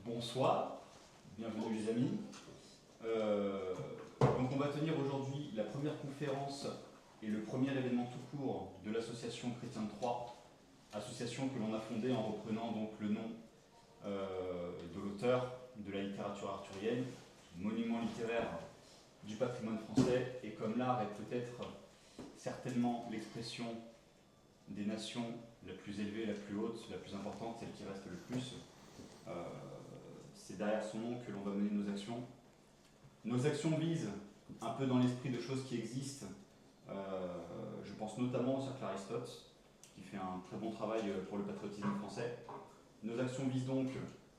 Bonsoir, bienvenue les amis. Donc on va tenir aujourd'hui la première conférence et le premier événement tout court de l'association Chrétien de Troyes, association que l'on a fondée en reprenant donc le nom de l'auteur de la littérature arthurienne, monument littéraire du patrimoine français, et comme l'art est peut-être certainement l'expression des nations la plus élevée, la plus haute, la plus importante, celle qui reste le plus, c'est derrière son nom que l'on va mener nos actions. Nos actions visent un peu dans l'esprit de choses qui existent. Je pense notamment au Cercle Aristote, qui fait un très bon travail pour le patriotisme français. Nos actions visent donc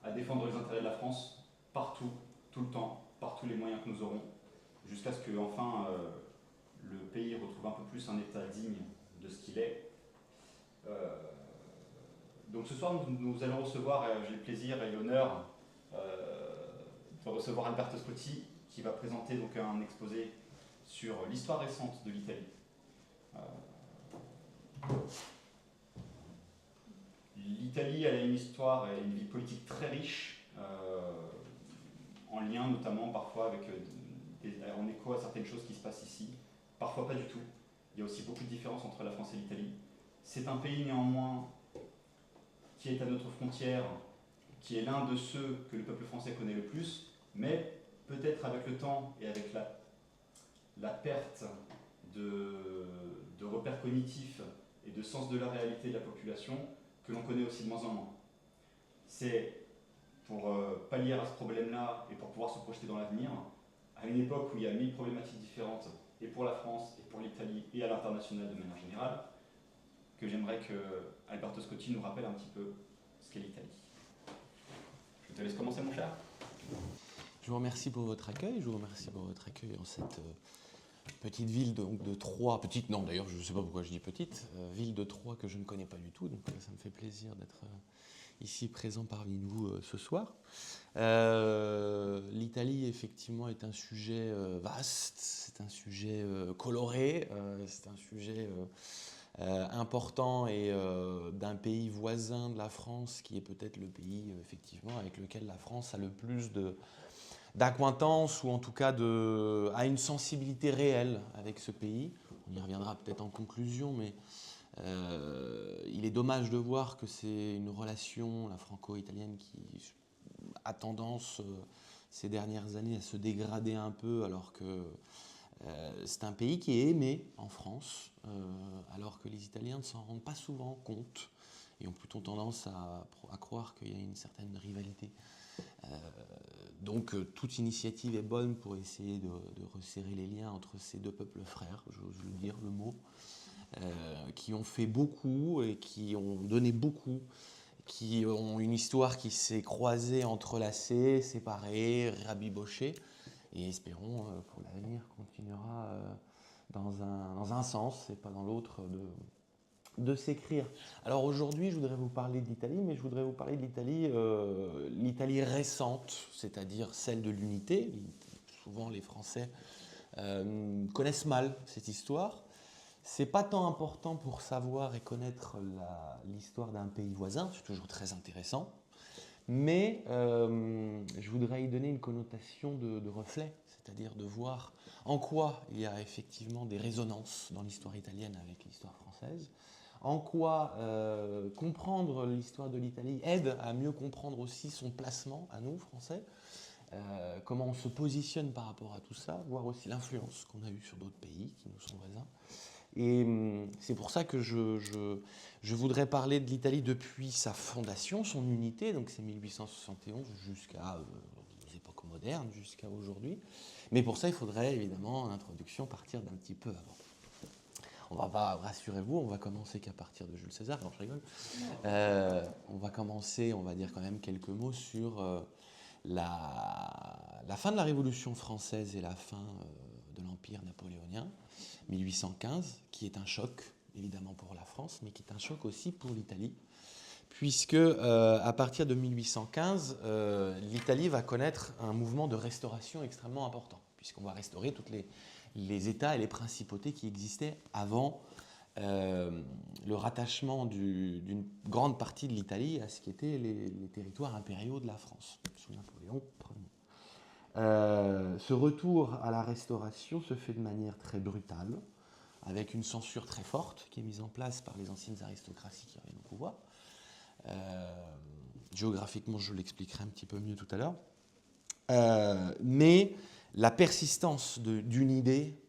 à défendre les intérêts de la France, partout, tout le temps, par tous les moyens que nous aurons, jusqu'à ce que enfin le pays retrouve un peu plus un état digne de ce qu'il est. Donc ce soir, nous allons recevoir, j'ai le plaisir et l'honneur de recevoir Alberto Scotti, qui va présenter donc un exposé sur l'histoire récente de l'Italie. L'Italie, elle a une histoire et une vie politique très riche, en lien notamment parfois avec, en écho à certaines choses qui se passent ici, parfois pas du tout. Il y a aussi beaucoup de différences entre la France et l'Italie. C'est un pays néanmoins qui est à notre frontière, qui est l'un de ceux que le peuple français connaît le plus, mais peut-être avec le temps et avec la perte de repères cognitifs et de sens de la réalité de la population, que l'on connaît aussi de moins en moins. C'est pour pallier à ce problème-là et pour pouvoir se projeter dans l'avenir, à une époque où il y a 1000 problématiques différentes, et pour la France, et pour l'Italie, et à l'international de manière générale, que j'aimerais que Alberto Scotti nous rappelle un petit peu ce qu'est l'Italie. Je te laisse commencer, mon cher. Je vous remercie pour votre accueil. Je vous remercie pour votre accueil en cette petite ville de Troyes. Petite, non d'ailleurs, je ne sais pas pourquoi je dis petite. Ville de Troyes que je ne connais pas du tout. Donc ça me fait plaisir d'être ici présent parmi vous ce soir. L'Italie, effectivement, est un sujet vaste. C'est un sujet coloré. C'est un sujet important et d'un pays voisin de la France qui est peut-être le pays effectivement avec lequel la France a le plus d'acquaintance ou en tout cas a une sensibilité réelle avec ce pays. On y reviendra peut-être en conclusion, mais il est dommage de voir que c'est une relation, la franco-italienne, qui a tendance ces dernières années à se dégrader un peu, alors que c'est un pays qui est aimé en France, alors que les Italiens ne s'en rendent pas souvent compte et ont plutôt tendance à croire qu'il y a une certaine rivalité. Donc toute initiative est bonne pour essayer de resserrer les liens entre ces deux peuples frères, j'ose le dire, le mot, qui ont fait beaucoup et qui ont donné beaucoup, qui ont une histoire qui s'est croisée, entrelacée, séparée, rabibochée. Et espérons pour l'avenir continuera dans un sens et pas dans l'autre de s'écrire. Alors aujourd'hui, je voudrais vous parler de l'Italie, mais je voudrais vous parler de l'Italie récente, c'est-à-dire celle de l'unité. Souvent, les Français connaissent mal cette histoire. C'est pas tant important pour savoir et connaître l'histoire d'un pays voisin, c'est toujours très intéressant. Mais je voudrais y donner une connotation de reflet, c'est-à-dire de voir en quoi il y a effectivement des résonances dans l'histoire italienne avec l'histoire française, en quoi comprendre l'histoire de l'Italie aide à mieux comprendre aussi son placement à nous, Français, comment on se positionne par rapport à tout ça, voir aussi l'influence qu'on a eue sur d'autres pays qui nous sont voisins. Et c'est pour ça que je voudrais parler de l'Italie depuis sa fondation, son unité, donc c'est 1871 jusqu'à les époques modernes, jusqu'à aujourd'hui. Mais pour ça, il faudrait évidemment, en introduction, partir d'un petit peu avant. On va pas, rassurez-vous, on va commencer qu'à partir de Jules César, non je rigole. On va commencer, on va dire quand même quelques mots sur la fin de la Révolution française et la fin de l'Empire napoléonien, 1815, qui est un choc, évidemment pour la France, mais qui est un choc aussi pour l'Italie, puisque à partir de 1815, l'Italie va connaître un mouvement de restauration extrêmement important, puisqu'on va restaurer tous les États et les principautés qui existaient avant le rattachement d'une grande partie de l'Italie à ce qui étaient les territoires impériaux de la France, sous Napoléon Ier. Ce retour à la Restauration se fait de manière très brutale, avec une censure très forte qui est mise en place par les anciennes aristocraties qui reviennent au pouvoir. Géographiquement, je l'expliquerai un petit peu mieux tout à l'heure. Mais la persistance d'une idée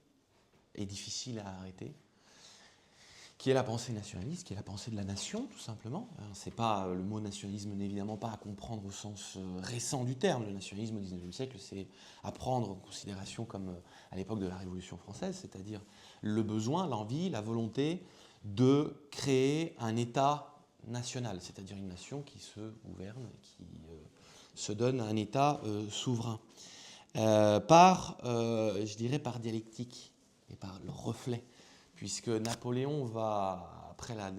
est difficile à arrêter, qui est la pensée nationaliste, qui est la pensée de la nation, tout simplement. C'est pas, le mot nationalisme n'est évidemment pas à comprendre au sens récent du terme. Le nationalisme au XIXe siècle, c'est à prendre en considération comme à l'époque de la Révolution française, c'est-à-dire le besoin, l'envie, la volonté de créer un État national, c'est-à-dire une nation qui se gouverne, qui se donne un État souverain. Je dirais par dialectique et par le reflet, puisque Napoléon va, après la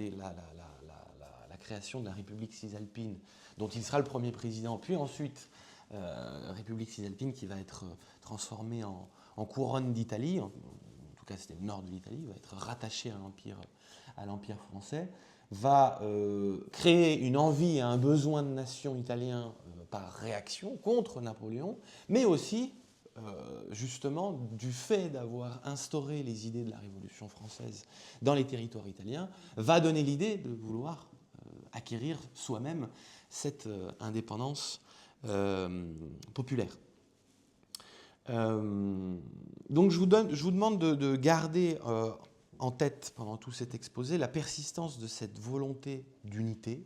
création de la République cisalpine, dont il sera le premier président, puis ensuite République cisalpine qui va être transformée en couronne d'Italie, en tout cas c'était le nord de l'Italie, va être rattaché à l'Empire français, va créer une envie et un besoin de nation italien par réaction contre Napoléon, mais aussi justement du fait d'avoir instauré les idées de la Révolution française dans les territoires italiens, va donner l'idée de vouloir acquérir soi-même cette indépendance populaire. Donc je vous demande de garder en tête pendant tout cet exposé la persistance de cette volonté d'unité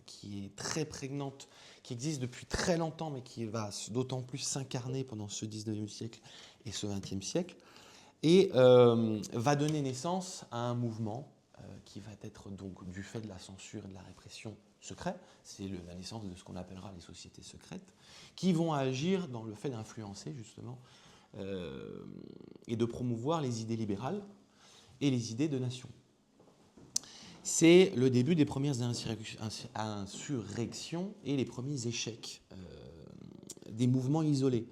qui est très prégnante, qui existe depuis très longtemps, mais qui va d'autant plus s'incarner pendant ce 19e siècle et ce 20e siècle, et va donner naissance à un mouvement qui va être donc du fait de la censure et de la répression secrète, c'est la naissance de ce qu'on appellera les sociétés secrètes, qui vont agir dans le fait d'influencer justement et de promouvoir les idées libérales et les idées de nation. C'est le début des premières insurrections et les premiers échecs des mouvements isolés.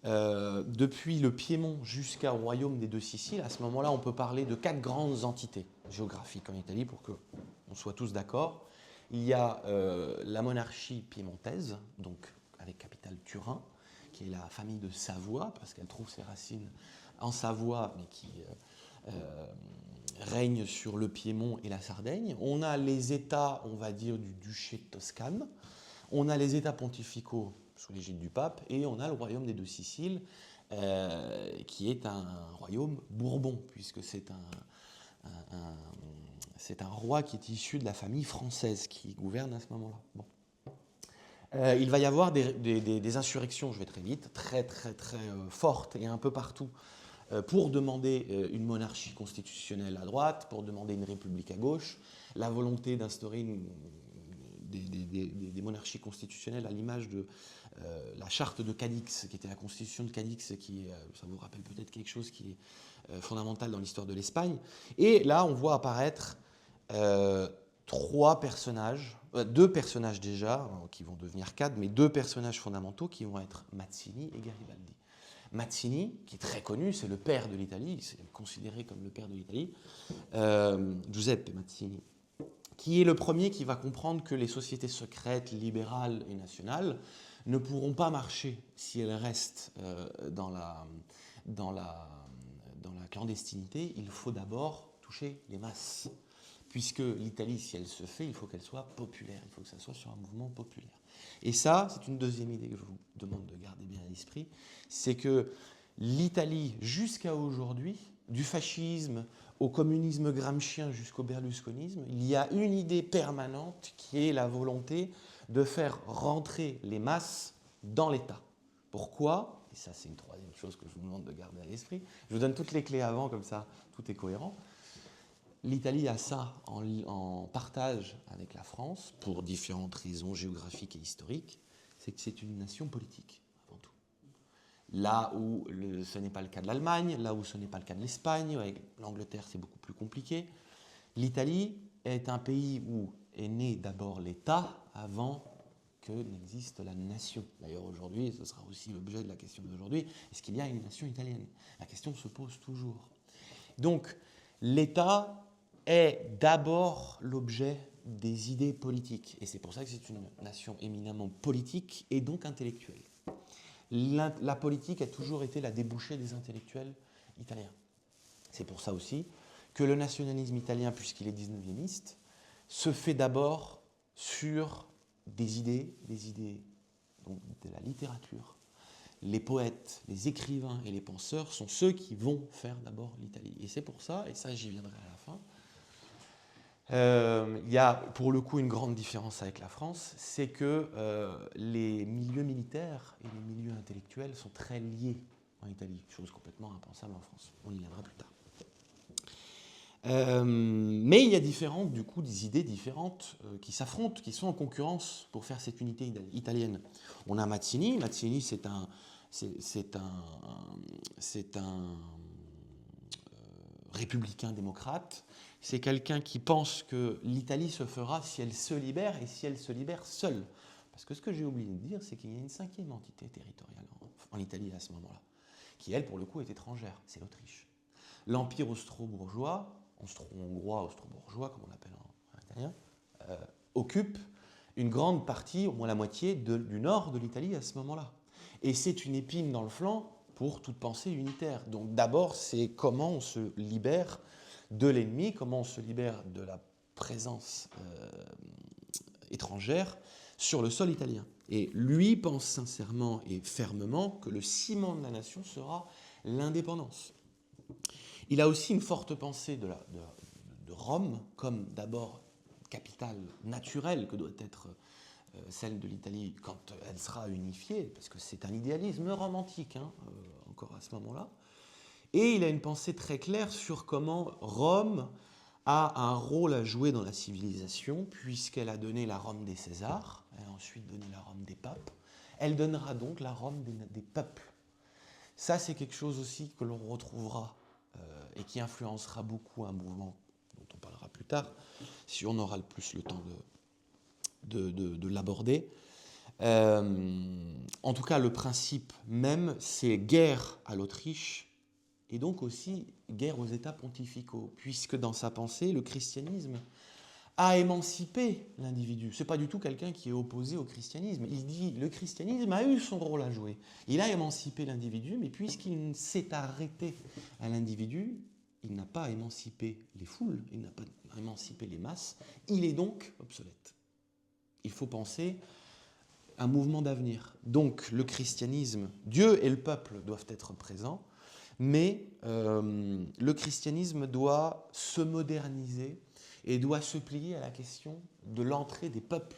Depuis le Piémont jusqu'au royaume des deux Siciles, à ce moment-là, on peut parler de 4 grandes entités géographiques en Italie pour qu'on soit tous d'accord. Il y a la monarchie piémontaise, donc avec capitale Turin, qui est la famille de Savoie, parce qu'elle trouve ses racines en Savoie, mais qui règne sur le Piémont et la Sardaigne. On a les États, on va dire, du duché de Toscane. On a les États pontificaux sous l'égide du pape. Et on a le royaume des deux Siciles, qui est un royaume bourbon, puisque c'est un roi qui est issu de la famille française qui gouverne à ce moment-là. Bon. Il va y avoir des insurrections, je vais très vite, très fortes et un peu partout, pour demander une monarchie constitutionnelle à droite, pour demander une république à gauche, la volonté d'instaurer des monarchies constitutionnelles à l'image de la charte de Cadix, qui était la constitution de Cadix, qui, ça vous rappelle peut-être quelque chose qui est fondamental dans l'histoire de l'Espagne. Et là, on voit apparaître deux personnages déjà, qui vont devenir 4, mais 2 personnages fondamentaux qui vont être Mazzini et Garibaldi. Mazzini, qui est très connu, c'est le père de l'Italie, c'est considéré comme le père de l'Italie, Giuseppe Mazzini, qui est le premier qui va comprendre que les sociétés secrètes, libérales et nationales ne pourront pas marcher si elles restent dans la clandestinité. Il faut d'abord toucher les masses, puisque l'Italie, si elle se fait, il faut qu'elle soit populaire, il faut que ça soit sur un mouvement populaire. Et ça, c'est une deuxième idée que je vous demande de garder bien à l'esprit, c'est que l'Italie, jusqu'à aujourd'hui, du fascisme au communisme gramscien jusqu'au berlusconisme, il y a une idée permanente qui est la volonté de faire rentrer les masses dans l'État. Pourquoi ? Et ça, c'est une troisième chose que je vous demande de garder à l'esprit. Je vous donne toutes les clés avant, comme ça, tout est cohérent. L'Italie a ça en partage avec la France, pour différentes raisons géographiques et historiques, c'est que c'est une nation politique, avant tout. Là où ce n'est pas le cas de l'Allemagne, là où ce n'est pas le cas de l'Espagne, avec l'Angleterre c'est beaucoup plus compliqué. L'Italie est un pays où est né d'abord l'État avant que n'existe la nation. D'ailleurs aujourd'hui, ce sera aussi l'objet de la question d'aujourd'hui, est-ce qu'il y a une nation italienne ? La question se pose toujours. Donc l'État est d'abord l'objet des idées politiques. Et c'est pour ça que c'est une nation éminemment politique et donc intellectuelle. La politique a toujours été la débouchée des intellectuels italiens. C'est pour ça aussi que le nationalisme italien, puisqu'il est 19e, se fait d'abord sur des idées donc de la littérature. Les poètes, les écrivains et les penseurs sont ceux qui vont faire d'abord l'Italie. Et c'est pour ça, et ça j'y viendrai à la fin, il y a pour le coup une grande différence avec la France, c'est que les milieux militaires et les milieux intellectuels sont très liés en Italie, chose complètement impensable en France. On y viendra plus tard. Mais il y a du coup, des idées différentes qui s'affrontent, qui sont en concurrence pour faire cette unité italienne. On a Mazzini. Mazzini, c'est un républicain démocrate. C'est quelqu'un qui pense que l'Italie se fera si elle se libère et si elle se libère seule. Parce que ce que j'ai oublié de dire, c'est qu'il y a une 5e entité territoriale en Italie à ce moment-là, qui elle, pour le coup, est étrangère. C'est l'Autriche. L'empire austro-bourgeois, austro-hongrois, austro-bourgeois, comme on l'appelle en italien, occupe une grande partie, au moins la moitié, du nord de l'Italie à ce moment-là. Et c'est une épine dans le flanc pour toute pensée unitaire. Donc d'abord, c'est comment on se libère de l'ennemi, comment on se libère de la présence étrangère sur le sol italien. Et lui pense sincèrement et fermement que le ciment de la nation sera l'indépendance. Il a aussi une forte pensée de Rome comme d'abord capitale naturelle que doit être celle de l'Italie quand elle sera unifiée, parce que c'est un idéalisme romantique, encore à ce moment-là. Et il a une pensée très claire sur comment Rome a un rôle à jouer dans la civilisation, puisqu'elle a donné la Rome des Césars, elle a ensuite donné la Rome des papes, elle donnera donc la Rome des peuples. Ça, c'est quelque chose aussi que l'on retrouvera et qui influencera beaucoup un mouvement dont on parlera plus tard, si on aura le plus le temps de l'aborder. En tout cas, le principe même, c'est guerre à l'Autriche et donc aussi guerre aux États pontificaux, puisque dans sa pensée, le christianisme a émancipé l'individu. Ce n'est pas du tout quelqu'un qui est opposé au christianisme. Il dit le christianisme a eu son rôle à jouer. Il a émancipé l'individu, mais puisqu'il s'est arrêté à l'individu, il n'a pas émancipé les foules, il n'a pas émancipé les masses, il est donc obsolète. Il faut penser un mouvement d'avenir. Donc le christianisme, Dieu et le peuple doivent être présents, mais le christianisme doit se moderniser et doit se plier à la question de l'entrée des peuples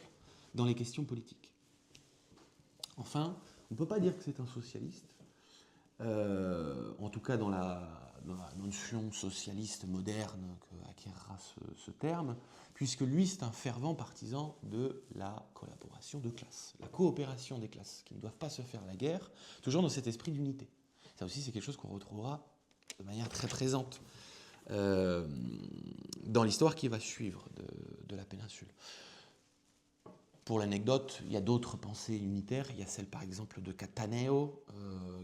dans les questions politiques. Enfin, on ne peut pas dire que c'est un socialiste, en tout cas dans la notion socialiste moderne qu'acquérera ce terme, puisque lui, c'est un fervent partisan de la collaboration de classes, la coopération des classes, qui ne doivent pas se faire la guerre, toujours dans cet esprit d'unité. Ça aussi, c'est quelque chose qu'on retrouvera de manière très présente dans l'histoire qui va suivre de la péninsule. Pour l'anecdote, il y a d'autres pensées unitaires. Il y a celle, par exemple, de Cattaneo,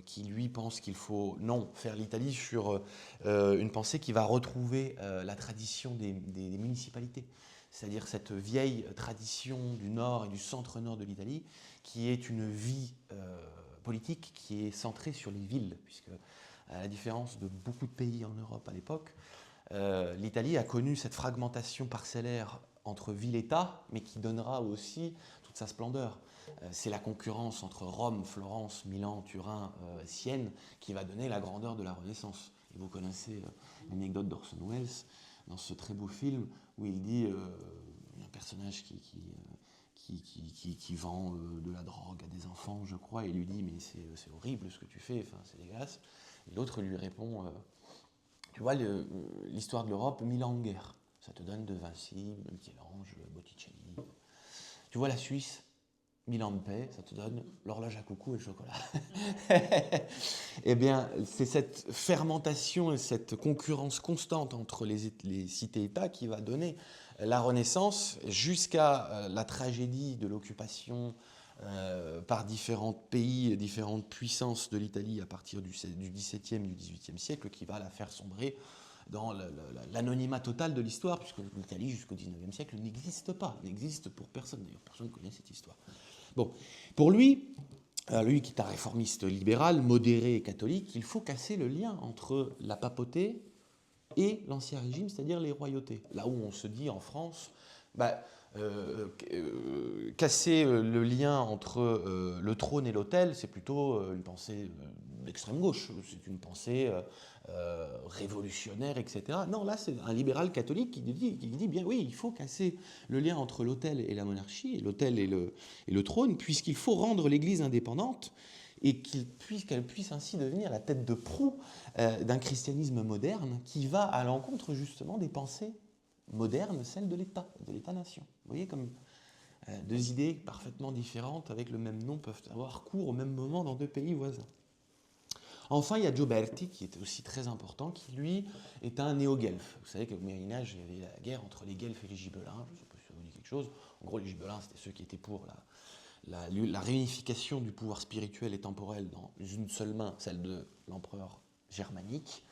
qui, lui, pense qu'il faut, faire l'Italie sur une pensée qui va retrouver la tradition des municipalités. C'est-à-dire cette vieille tradition du nord et du centre-nord de l'Italie, qui est une vie politique qui est centrée sur les villes, puisque, à la différence de beaucoup de pays en Europe à l'époque, l'Italie a connu cette fragmentation parcellaire entre ville-État, mais qui donnera aussi toute sa splendeur. C'est la concurrence entre Rome, Florence, Milan, Turin, Sienne qui va donner la grandeur de la Renaissance. Et vous connaissez l'anecdote d'Orson Welles dans ce très beau film où il dit un personnage qui vend de la drogue à des enfants, je crois, et il lui dit « mais c'est horrible ce que tu fais, enfin, c'est dégueulasse ». Et l'autre lui répond tu vois, l'histoire de l'Europe, 1000 ans de guerre. Ça te donne de Vinci, Michel-Ange, Botticelli. Tu vois la Suisse, 1000 ans de paix, ça te donne l'horloge à coucou et le chocolat. Eh bien, c'est cette fermentation et cette concurrence constante entre les cités-États qui va donner la Renaissance jusqu'à la tragédie de l'occupation par différents pays, différentes puissances de l'Italie à partir du XVIIe, du XVIIIe siècle qui va la faire sombrer dans l'anonymat total de l'histoire, puisque l'Italie, jusqu'au XIXe siècle, n'existe pas, n'existe pour personne. D'ailleurs, personne ne connaît cette histoire. Bon, pour lui qui est un réformiste libéral, modéré et catholique, il faut casser le lien entre la papauté et l'Ancien Régime, c'est-à-dire les royautés. Là où on se dit en France, casser le lien entre le trône et l'autel, c'est plutôt une pensée d'extrême gauche, c'est une pensée révolutionnaire, etc. Non, là, c'est un libéral catholique qui dit bien oui, il faut casser le lien entre l'autel et la monarchie, l'autel et le trône, puisqu'il faut rendre l'Église indépendante et qu'elle puisse ainsi devenir la tête de proue d'un christianisme moderne qui va à l'encontre justement des pensées modernes, celles de l'État-nation. Vous voyez comme deux idées parfaitement différentes avec le même nom peuvent avoir cours au même moment dans deux pays voisins. Enfin, il y a Gioberti, qui est aussi très important, qui lui est un néo-guelfe. Vous savez qu'au Moyen-Âge, il y avait la guerre entre les guelfes et les gibelins. Je ne sais pas si ça vous dit quelque chose. En gros, les gibelins, c'était ceux qui étaient pour la réunification du pouvoir spirituel et temporel dans une seule main, celle de l'empereur germanique,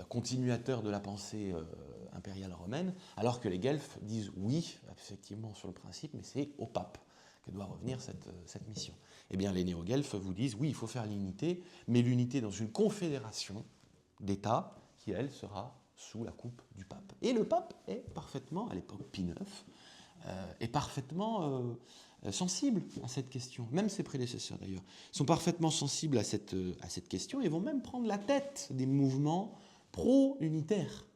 continuateur de la pensée impériale romaine, alors que les guelfes disent oui, effectivement, sur le principe, mais c'est au pape que doit revenir cette mission. Eh bien, les néo-guelfes vous disent oui, il faut faire l'unité, mais l'unité dans une confédération d'États qui, elle, sera sous la coupe du pape. Et le pape est parfaitement, à l'époque Pie IX, est parfaitement sensible à cette question. Même ses prédécesseurs, d'ailleurs, sont parfaitement sensibles à cette question et vont même prendre la tête des mouvements pro-unitaires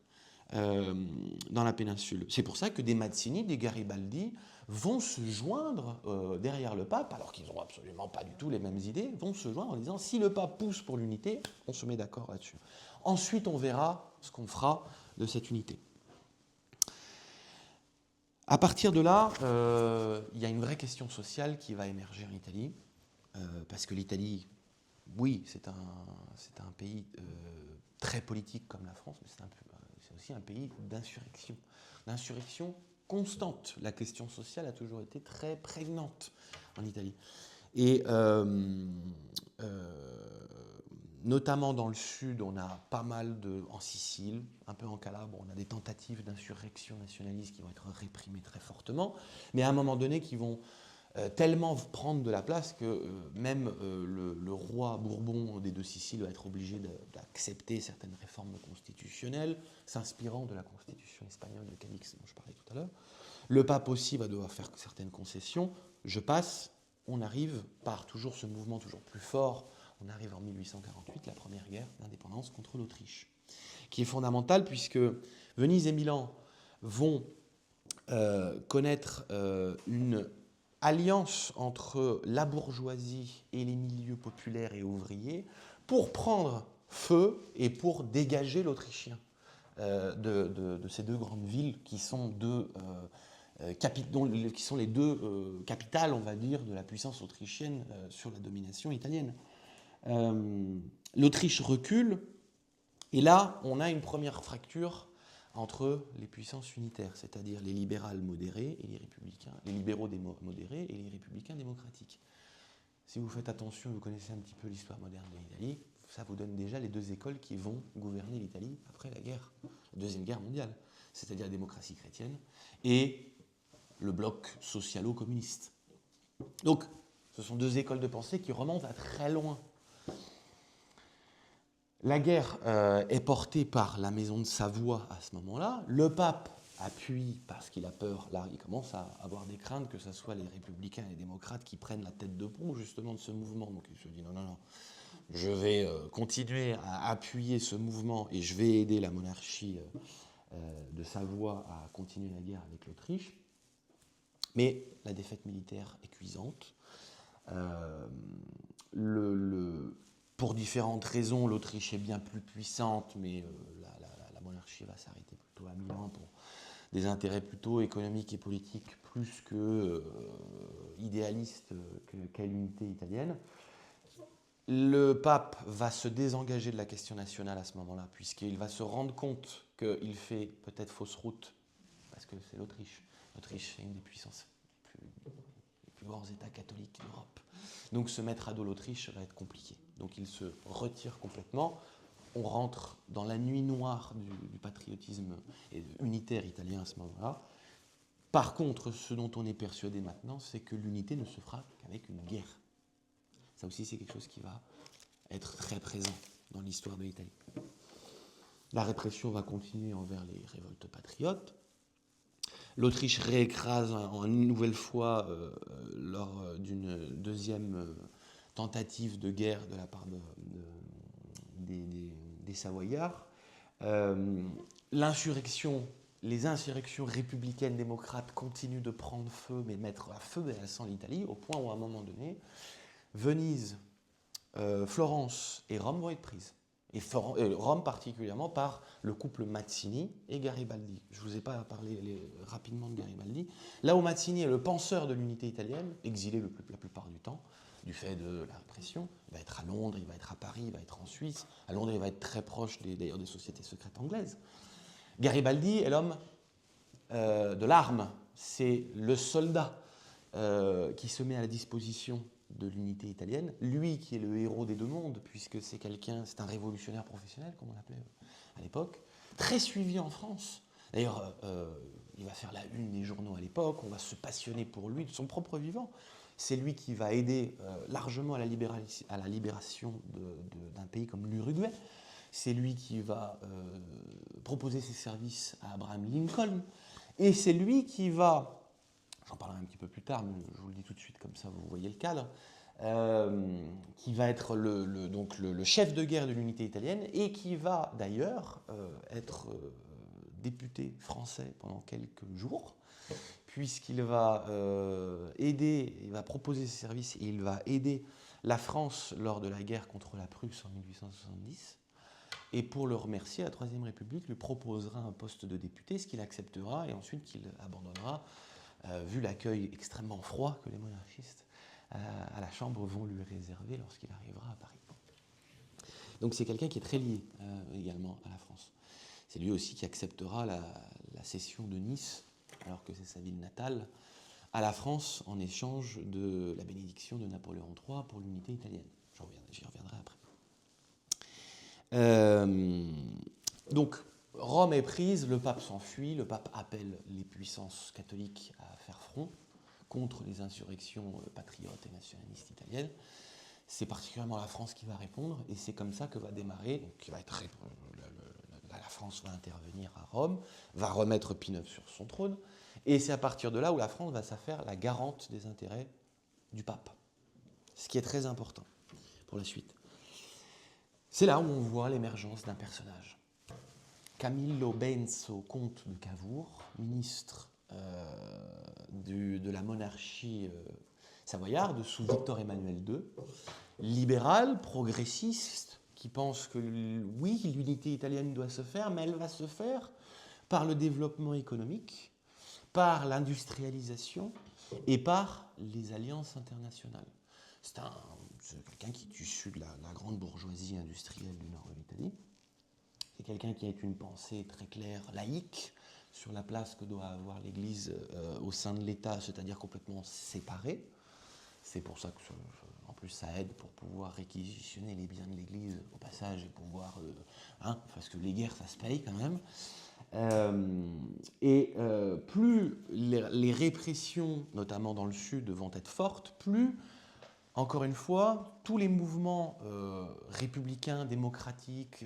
dans la péninsule. C'est pour ça que des Mazzini, des Garibaldi vont se joindre derrière le pape, alors qu'ils n'ont absolument pas du tout les mêmes idées, vont se joindre en disant si le pape pousse pour l'unité, on se met d'accord là-dessus. Ensuite, on verra ce qu'on fera de cette unité. À partir de là, il y a une vraie question sociale qui va émerger en Italie, parce que l'Italie, oui, c'est un pays très politique comme la France, mais c'est aussi un pays d'insurrection constante. La question sociale a toujours été très prégnante en Italie. Et notamment dans le sud, on a pas mal en Sicile, un peu en Calabre, on a des tentatives d'insurrection nationaliste qui vont être réprimées très fortement, mais à un moment donné qui vont tellement prendre de la place que même le roi Bourbon des deux Siciles va être obligé d'accepter certaines réformes constitutionnelles, s'inspirant de la constitution espagnole de Cadix dont je parlais tout à l'heure. Le pape aussi va devoir faire certaines concessions. Je passe, on arrive par toujours ce mouvement toujours plus fort, on arrive en 1848, la première guerre d'indépendance contre l'Autriche, qui est fondamentale puisque Venise et Milan vont connaître une alliance entre la bourgeoisie et les milieux populaires et ouvriers pour prendre feu et pour dégager l'Autrichien de ces deux grandes villes qui sont qui sont les deux capitales, on va dire, de la puissance autrichienne sur la domination italienne. L'Autriche recule, et là, on a une première fracture entre les puissances unitaires, c'est-à-dire les libérales modérés et les républicains, les libéraux modérés et les républicains démocratiques. Si vous faites attention, vous connaissez un petit peu l'histoire moderne de l'Italie, ça vous donne déjà les deux écoles qui vont gouverner l'Italie après la Deuxième Guerre mondiale, c'est-à-dire la démocratie chrétienne et le bloc socialo-communiste. Donc, ce sont deux écoles de pensée qui remontent à très loin. La guerre est portée par la maison de Savoie à ce moment-là. Le pape appuie parce qu'il a peur. Là, il commence à avoir des craintes que ce soit les républicains et les démocrates qui prennent la tête de proue justement de ce mouvement. Donc il se dit non, je vais continuer à appuyer ce mouvement et je vais aider la monarchie de Savoie à continuer la guerre avec l'Autriche. Mais la défaite militaire est cuisante. Pour différentes raisons, l'Autriche est bien plus puissante, mais la monarchie va s'arrêter plutôt à Milan pour des intérêts plutôt économiques et politiques plus que idéalistes qu'à l'unité italienne. Le pape va se désengager de la question nationale à ce moment-là, puisqu'il va se rendre compte qu'il fait peut-être fausse route, parce que c'est l'Autriche. L'Autriche est une des puissances les plus grands États catholiques d'Europe. Donc se mettre à dos l'Autriche va être compliqué. Donc il se retire complètement, on rentre dans la nuit noire du patriotisme unitaire italien à ce moment-là. Par contre, ce dont on est persuadé maintenant, c'est que l'unité ne se fera qu'avec une guerre. Ça aussi, c'est quelque chose qui va être très présent dans l'histoire de l'Italie. La répression va continuer envers les révoltes patriotes. L'Autriche réécrase une nouvelle fois lors d'une deuxième tentative de guerre de la part des Savoyards. Les insurrections républicaines démocrates continuent de prendre feu, mais mettre à feu et à sang l'Italie, au point où à un moment donné, Venise, Florence et Rome vont être prises. Et Rome particulièrement par le couple Mazzini et Garibaldi. Je ne vous ai pas parlé rapidement de Garibaldi. Là où Mazzini est le penseur de l'unité italienne, exilé la plupart du temps, du fait de la répression, il va être à Londres, il va être à Paris, il va être en Suisse. À Londres, il va être très proche d'ailleurs des sociétés secrètes anglaises. Garibaldi est l'homme de l'arme. C'est le soldat qui se met à la disposition de l'unité italienne, lui qui est le héros des deux mondes, puisque c'est un révolutionnaire professionnel, comme on l'appelait à l'époque, très suivi en France. D'ailleurs, il va faire la une des journaux à l'époque, on va se passionner pour lui de son propre vivant. C'est lui qui va aider largement à la libération d'un pays comme l'Uruguay. C'est lui qui va proposer ses services à Abraham Lincoln. Et c'est lui qui va, j'en parlerai un petit peu plus tard, mais je vous le dis tout de suite, comme ça vous voyez le cadre, qui va être le chef de guerre de l'unité italienne et qui va d'ailleurs être député français pendant quelques jours, puisqu'il va il va proposer ses services et il va aider la France lors de la guerre contre la Prusse en 1870. Et pour le remercier, la Troisième République lui proposera un poste de député, ce qu'il acceptera et ensuite qu'il abandonnera, vu l'accueil extrêmement froid que les monarchistes à la Chambre vont lui réserver lorsqu'il arrivera à Paris. Donc c'est quelqu'un qui est très lié également à la France. C'est lui aussi qui acceptera la cession de Nice, alors que c'est sa ville natale, à la France en échange de la bénédiction de Napoléon III pour l'unité italienne. J'y reviendrai après. Donc, Rome est prise, le pape s'enfuit, le pape appelle les puissances catholiques à faire front contre les insurrections patriotes et nationalistes italiennes. C'est particulièrement la France qui va répondre, et c'est comme ça que va démarrer, donc la France va intervenir à Rome, va remettre Pie IX sur son trône, et c'est à partir de là où la France va s'affaire la garante des intérêts du pape, ce qui est très important pour la suite. C'est là où on voit l'émergence d'un personnage. Camillo Benso, comte de Cavour, ministre de la monarchie savoyarde sous Victor Emmanuel II, libéral, progressiste, qui pense que oui, l'unité italienne doit se faire, mais elle va se faire par le développement économique, par l'industrialisation et par les alliances internationales. C'est quelqu'un qui est issu de la grande bourgeoisie industrielle du nord de l'Italie. C'est quelqu'un qui a une pensée très claire, laïque, sur la place que doit avoir l'Église au sein de l'État, c'est-à-dire complètement séparée. C'est pour ça que, en plus, ça aide pour pouvoir réquisitionner les biens de l'Église au passage et pouvoir... parce que les guerres, ça se paye quand même. Plus les répressions, notamment dans le Sud, vont être fortes, plus... Encore une fois, tous les mouvements républicains, démocratiques,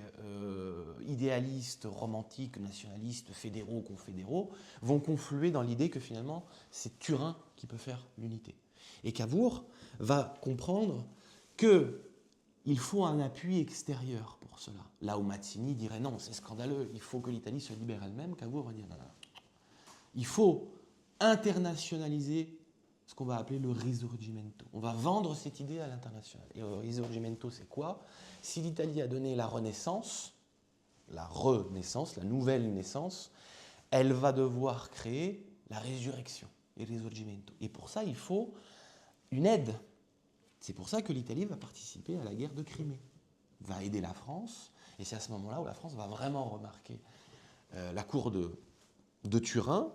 idéalistes, romantiques, nationalistes, fédéraux, confédéraux, vont confluer dans l'idée que finalement, c'est Turin qui peut faire l'unité. Et Cavour va comprendre qu'il faut un appui extérieur pour cela. Là où Mazzini dirait non, c'est scandaleux, il faut que l'Italie se libère elle-même, Cavour va dire non, non. Il faut internationaliser ce qu'on va appeler le risorgimento. On va vendre cette idée à l'international. Et le risorgimento, c'est quoi? Si l'Italie a donné la renaissance, la nouvelle naissance, elle va devoir créer la résurrection, le risorgimento. Et pour ça, il faut une aide. C'est pour ça que l'Italie va participer à la guerre de Crimée, va aider la France, et c'est à ce moment-là où la France va vraiment remarquer la cour de Turin,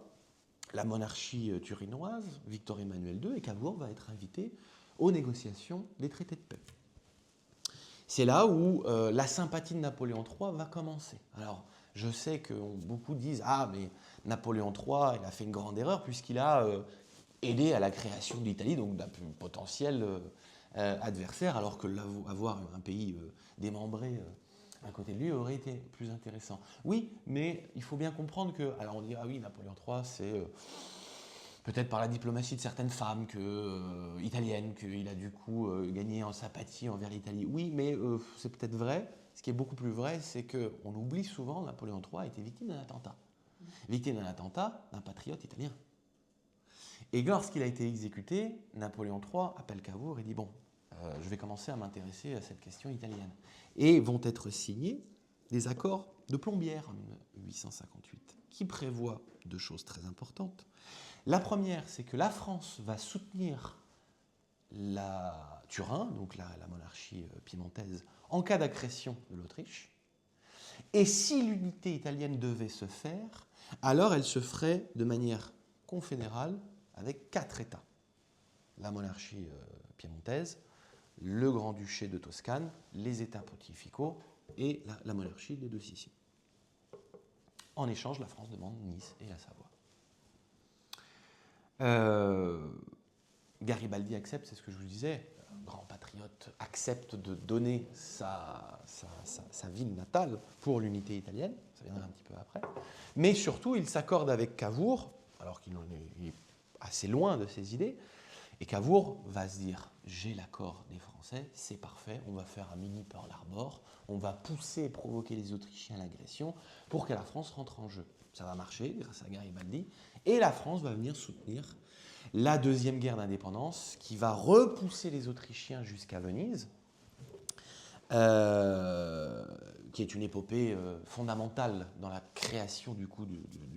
la monarchie turinoise, Victor Emmanuel II, et Cavour va être invité aux négociations des traités de paix. C'est là où la sympathie de Napoléon III va commencer. Alors, je sais que beaucoup disent « Ah, mais Napoléon III, il a fait une grande erreur puisqu'il a aidé à la création de l'Italie, donc d'un potentiel adversaire, alors que avoir un pays démembré à côté de lui aurait été plus intéressant. » Oui, mais il faut bien comprendre que… Alors on dit « Ah oui, Napoléon III, c'est… peut-être par la diplomatie de certaines femmes italiennes, qu'il a du coup gagné en sympathie envers l'Italie. » Oui, mais c'est peut-être vrai. Ce qui est beaucoup plus vrai, c'est qu'on oublie souvent que Napoléon III a été victime d'un attentat. Victime d'un attentat d'un patriote italien. Et lorsqu'il a été exécuté, Napoléon III appelle Cavour et dit « Bon, je vais commencer à m'intéresser à cette question italienne. » Et vont être signés des accords de Plombières en 1858, qui prévoient deux choses très importantes. La première, c'est que la France va soutenir la Turin, donc la monarchie piémontaise, en cas d'agression de l'Autriche. Et si l'unité italienne devait se faire, alors elle se ferait de manière confédérale avec 4 États. La monarchie piémontaise, le Grand-Duché de Toscane, les États pontificaux et la monarchie des deux Siciles. En échange, la France demande Nice et la Savoie. Garibaldi accepte, c'est ce que je vous disais, un grand patriote accepte de donner sa ville natale pour l'unité italienne, ça viendra un petit peu après, mais surtout il s'accorde avec Cavour, alors qu'il est assez loin de ses idées, et Cavour va se dire « j'ai l'accord des Français, c'est parfait, on va faire un mini Pearl Harbor, on va pousser et provoquer les Autrichiens à l'agression pour que la France rentre en jeu. » Ça va marcher grâce à Garibaldi, et la France va venir soutenir la deuxième guerre d'indépendance qui va repousser les Autrichiens jusqu'à Venise, qui est une épopée fondamentale dans la création du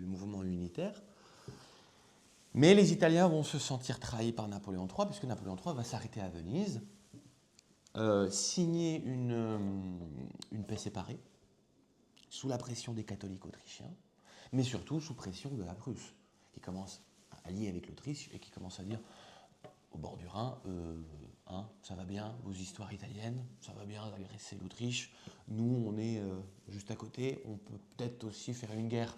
mouvement unitaire. Mais les Italiens vont se sentir trahis par Napoléon III, puisque Napoléon III va s'arrêter à Venise, signer une paix séparée, sous la pression des catholiques autrichiens, mais surtout sous pression de la Prusse, qui commence à allier avec l'Autriche et qui commence à dire au bord du Rhin, ça va bien, vos histoires italiennes, ça va bien agresser l'Autriche, nous on est juste à côté, on peut peut-être aussi faire une guerre.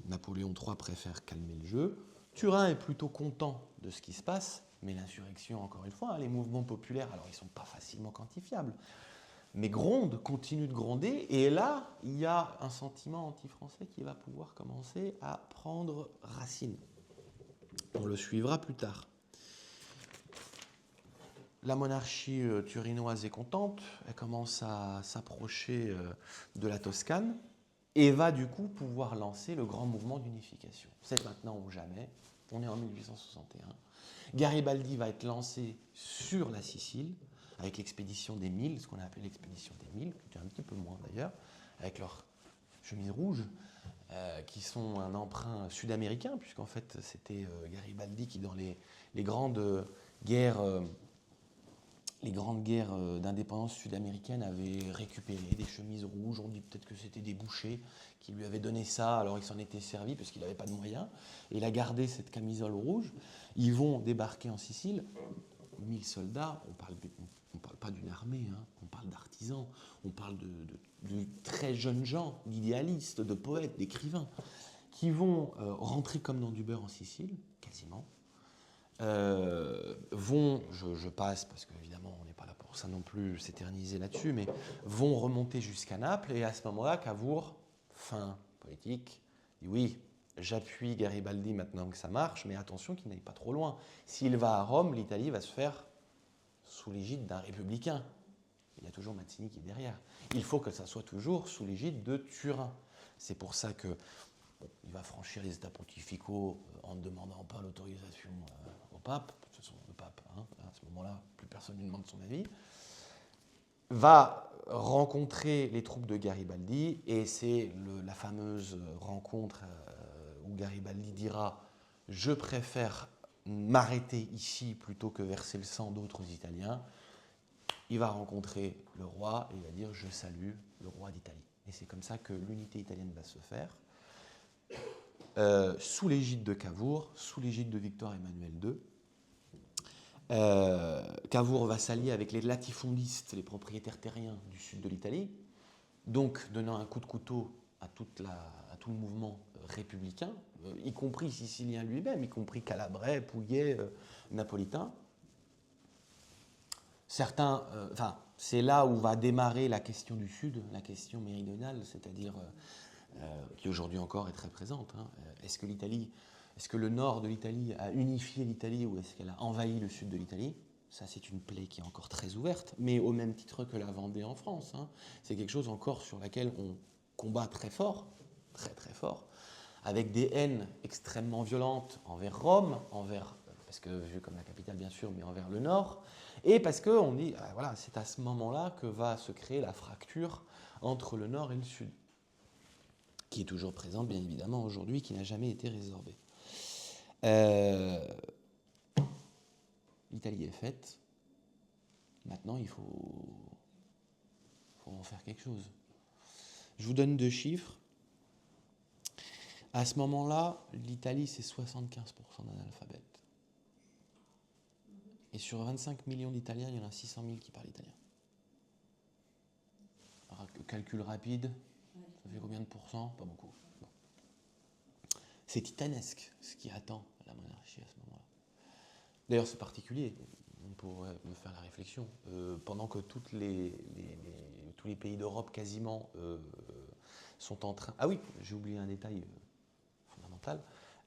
Napoléon III préfère calmer le jeu. Turin est plutôt content de ce qui se passe, mais l'insurrection, encore une fois, les mouvements populaires, alors ils ne sont pas facilement quantifiables, mais grondent, continuent de gronder, et là, il y a un sentiment anti-français qui va pouvoir commencer à prendre racine. On le suivra plus tard. La monarchie turinoise est contente, elle commence à s'approcher de la Toscane, et va du coup pouvoir lancer le grand mouvement d'unification. C'est maintenant ou jamais, on est en 1861. Garibaldi va être lancé sur la Sicile, avec l'expédition des Mille, ce qu'on a appelé l'expédition des Mille, qui était un petit peu moins d'ailleurs, avec leurs chemises rouges, qui sont un emprunt sud-américain, puisqu'en fait c'était Garibaldi qui, dans les grandes guerres d'indépendance sud-américaine, avait récupéré des chemises rouges. On dit peut-être que c'était des bouchers qui lui avaient donné ça, alors il s'en était servi parce qu'il n'avait pas de moyens, et il a gardé cette camisole rouge. Ils vont débarquer en Sicile, 1000 soldats, on parle pas d'une armée, on parle d'artisans, on parle de très jeunes gens, d'idéalistes, de poètes, d'écrivains, qui vont rentrer comme dans du beurre en Sicile, quasiment. Je passe parce qu'évidemment on n'est pas là pour ça non plus, s'éterniser là-dessus, mais vont remonter jusqu'à Naples, et à ce moment-là, Cavour, fin politique, dit oui, j'appuie Garibaldi maintenant que ça marche, mais attention qu'il n'aille pas trop loin. S'il va à Rome, l'Italie va se faire sous l'égide d'un républicain. Il y a toujours Mazzini qui est derrière. Il faut que ça soit toujours sous l'égide de Turin. C'est pour ça que il va franchir les états pontificaux en ne demandant pas l'autorisation au pape. De toute façon, le pape, à ce moment-là, plus personne ne lui demande son avis. Va rencontrer les troupes de Garibaldi, et c'est la fameuse rencontre où Garibaldi dira « Je préfère m'arrêter ici plutôt que verser le sang d'autres Italiens ». Il va rencontrer le roi et il va dire « Je salue le roi d'Italie ». Et c'est comme ça que l'unité italienne va se faire. Sous l'égide de Cavour, sous l'égide de Victor Emmanuel II. Cavour va s'allier avec les latifondistes, les propriétaires terriens du sud de l'Italie, donc donnant un coup de couteau à tout le mouvement républicain, y compris sicilien lui-même, y compris calabrais, pouillet, napolitain. Certains, c'est là où va démarrer la question du Sud, la question méridionale, c'est-à-dire qui aujourd'hui encore est très présente. Hein. Est-ce que le nord de l'Italie a unifié l'Italie ou est-ce qu'elle a envahi le sud de l'Italie? Ça, c'est une plaie qui est encore très ouverte, mais au même titre que la Vendée en France. Hein. C'est quelque chose encore sur laquelle on combat très fort, très très fort, avec des haines extrêmement violentes envers Rome, parce que vu comme la capitale bien sûr, mais envers le nord, et parce qu'on dit, voilà, c'est à ce moment-là que va se créer la fracture entre le nord et le sud, qui est toujours présente bien évidemment aujourd'hui, qui n'a jamais été résorbée. L'Italie est faite, maintenant il faut en faire quelque chose. Je vous donne 2 chiffres. À ce moment-là, l'Italie, c'est 75% d'analphabètes. Et sur 25 millions d'Italiens, il y en a 600 000 qui parlent italien. Alors, calcul rapide, ça fait combien de pourcents? Pas beaucoup. Bon. C'est titanesque ce qui attend la monarchie à ce moment-là. D'ailleurs, c'est particulier. On pourrait me faire la réflexion. Pendant que tous les pays d'Europe quasiment sont en train... Ah oui, j'ai oublié un détail fondamental.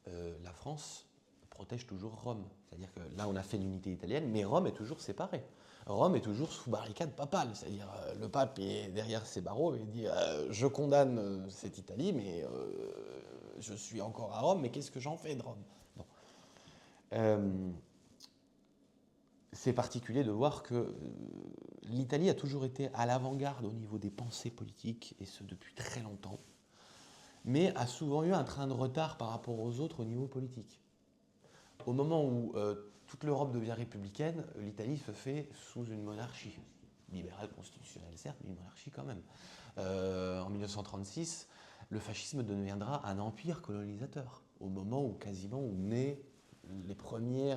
La France protège toujours Rome. C'est-à-dire que là, on a fait l'unité italienne, mais Rome est toujours séparée. Rome est toujours sous barricade papale. C'est-à-dire le pape est derrière ses barreaux et dit je condamne cette Italie, mais je suis encore à Rome, mais qu'est-ce que j'en fais de Rome? Bon. C'est particulier de voir que l'Italie a toujours été à l'avant-garde au niveau des pensées politiques, et ce depuis très longtemps, mais a souvent eu un train de retard par rapport aux autres au niveau politique. Au moment où toute l'Europe devient républicaine, l'Italie se fait sous une monarchie, libérale constitutionnelle certes, mais une monarchie quand même. En 1936, le fascisme deviendra un empire colonisateur, au moment où quasiment où naît les premiers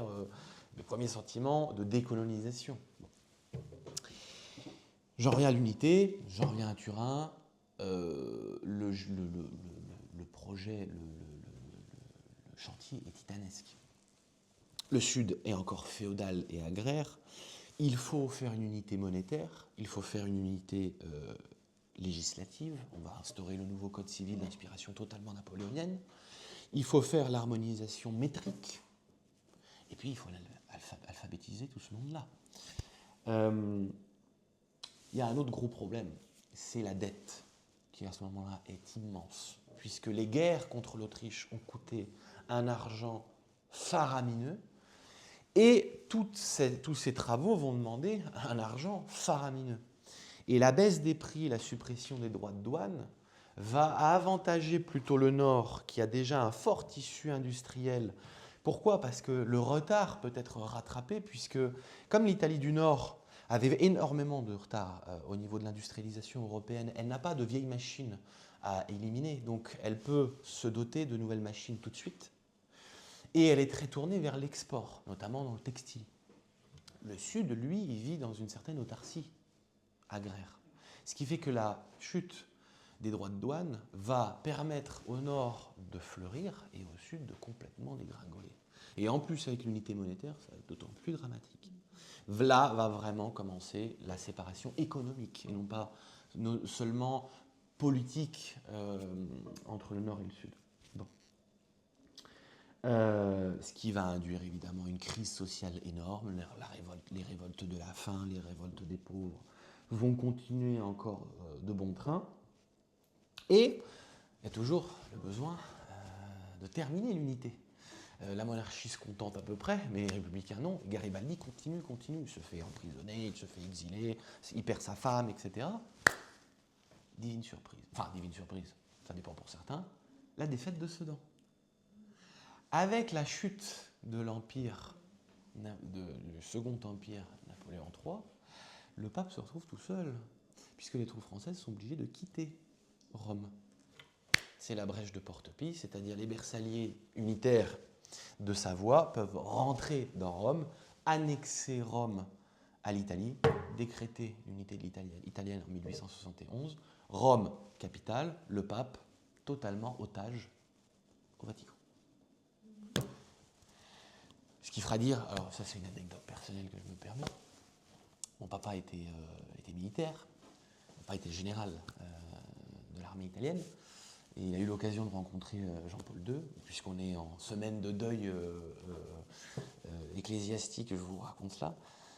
sentiments de décolonisation. J'en reviens à l'unité, j'en reviens à Turin. Le projet, le chantier est titanesque. Le Sud est encore féodal et agraire. Il faut faire une unité monétaire, il faut faire une unité législative. On va instaurer le nouveau code civil d'inspiration totalement napoléonienne. Il faut faire l'harmonisation métrique. Et puis, il faut alphabétiser tout ce monde-là. Il y a un autre gros problème, c'est la dette, qui à ce moment-là est immense, puisque les guerres contre l'Autriche ont coûté un argent faramineux, et tous ces travaux vont demander un argent faramineux. Et la baisse des prix, la suppression des droits de douane, va avantager plutôt le Nord, qui a déjà un fort tissu industriel. Pourquoi? Parce que le retard peut être rattrapé, puisque comme l'Italie du Nord avait énormément de retard au niveau de l'industrialisation européenne, elle n'a pas de vieilles machines à éliminer, donc elle peut se doter de nouvelles machines tout de suite. Et elle est très tournée vers l'export, notamment dans le textile. Le Sud, lui, il vit dans une certaine autarcie agraire. Ce qui fait que la chute des droits de douane va permettre au Nord de fleurir et au Sud de complètement dégringoler. Et en plus, avec l'unité monétaire, ça va être d'autant plus dramatique. Là va vraiment commencer la séparation économique, et non pas seulement politique entre le Nord et le Sud. Bon. Ce qui va induire évidemment une crise sociale énorme. Les révoltes de la faim, les révoltes des pauvres vont continuer encore de bon train. Et il y a toujours le besoin de terminer l'unité. La monarchie se contente à peu près, mais les républicains non. Garibaldi continue, il se fait emprisonner, il se fait exiler, il perd sa femme, etc. Divine surprise, ça dépend pour certains, la défaite de Sedan. Avec la chute de l'empire, du second empire Napoléon III, le pape se retrouve tout seul, puisque les troupes françaises sont obligées de quitter Rome. C'est la brèche de Porte-Pie, c'est-à-dire les bersagliers unitaires de Savoie peuvent rentrer dans Rome annexer Rome à l'Italie, décréter l'unité de l'Italie italienne en 1871, Rome, capitale, le pape, totalement otage au Vatican. Ce qui fera dire, alors ça c'est une anecdote personnelle que je me permets, mon papa était militaire, mon papa était général de l'armée italienne, et il a eu l'occasion de rencontrer Jean-Paul II, puisqu'on est en semaine de deuil ecclésiastique, je vous raconte cela,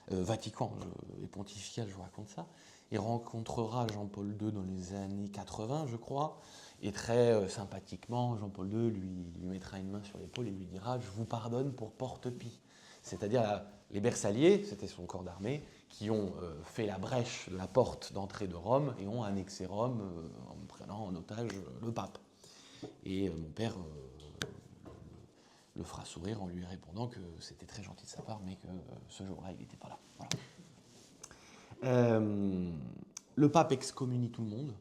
Vatican et pontifical, je vous raconte ça. Il rencontrera Jean-Paul II dans les années 80, je crois, et très sympathiquement, Jean-Paul II lui mettra une main sur l'épaule et lui dira « Je vous pardonne pour porte-pie ». C'est-à-dire les Bersaliers, c'était son corps d'armée, qui ont fait la brèche de la porte d'entrée de Rome et ont annexé Rome en prenant en otage le pape. Et mon père le fera sourire en lui répondant que c'était très gentil de sa part, mais que ce jour-là, il n'était pas là. Voilà. Le pape excommunie tout le monde,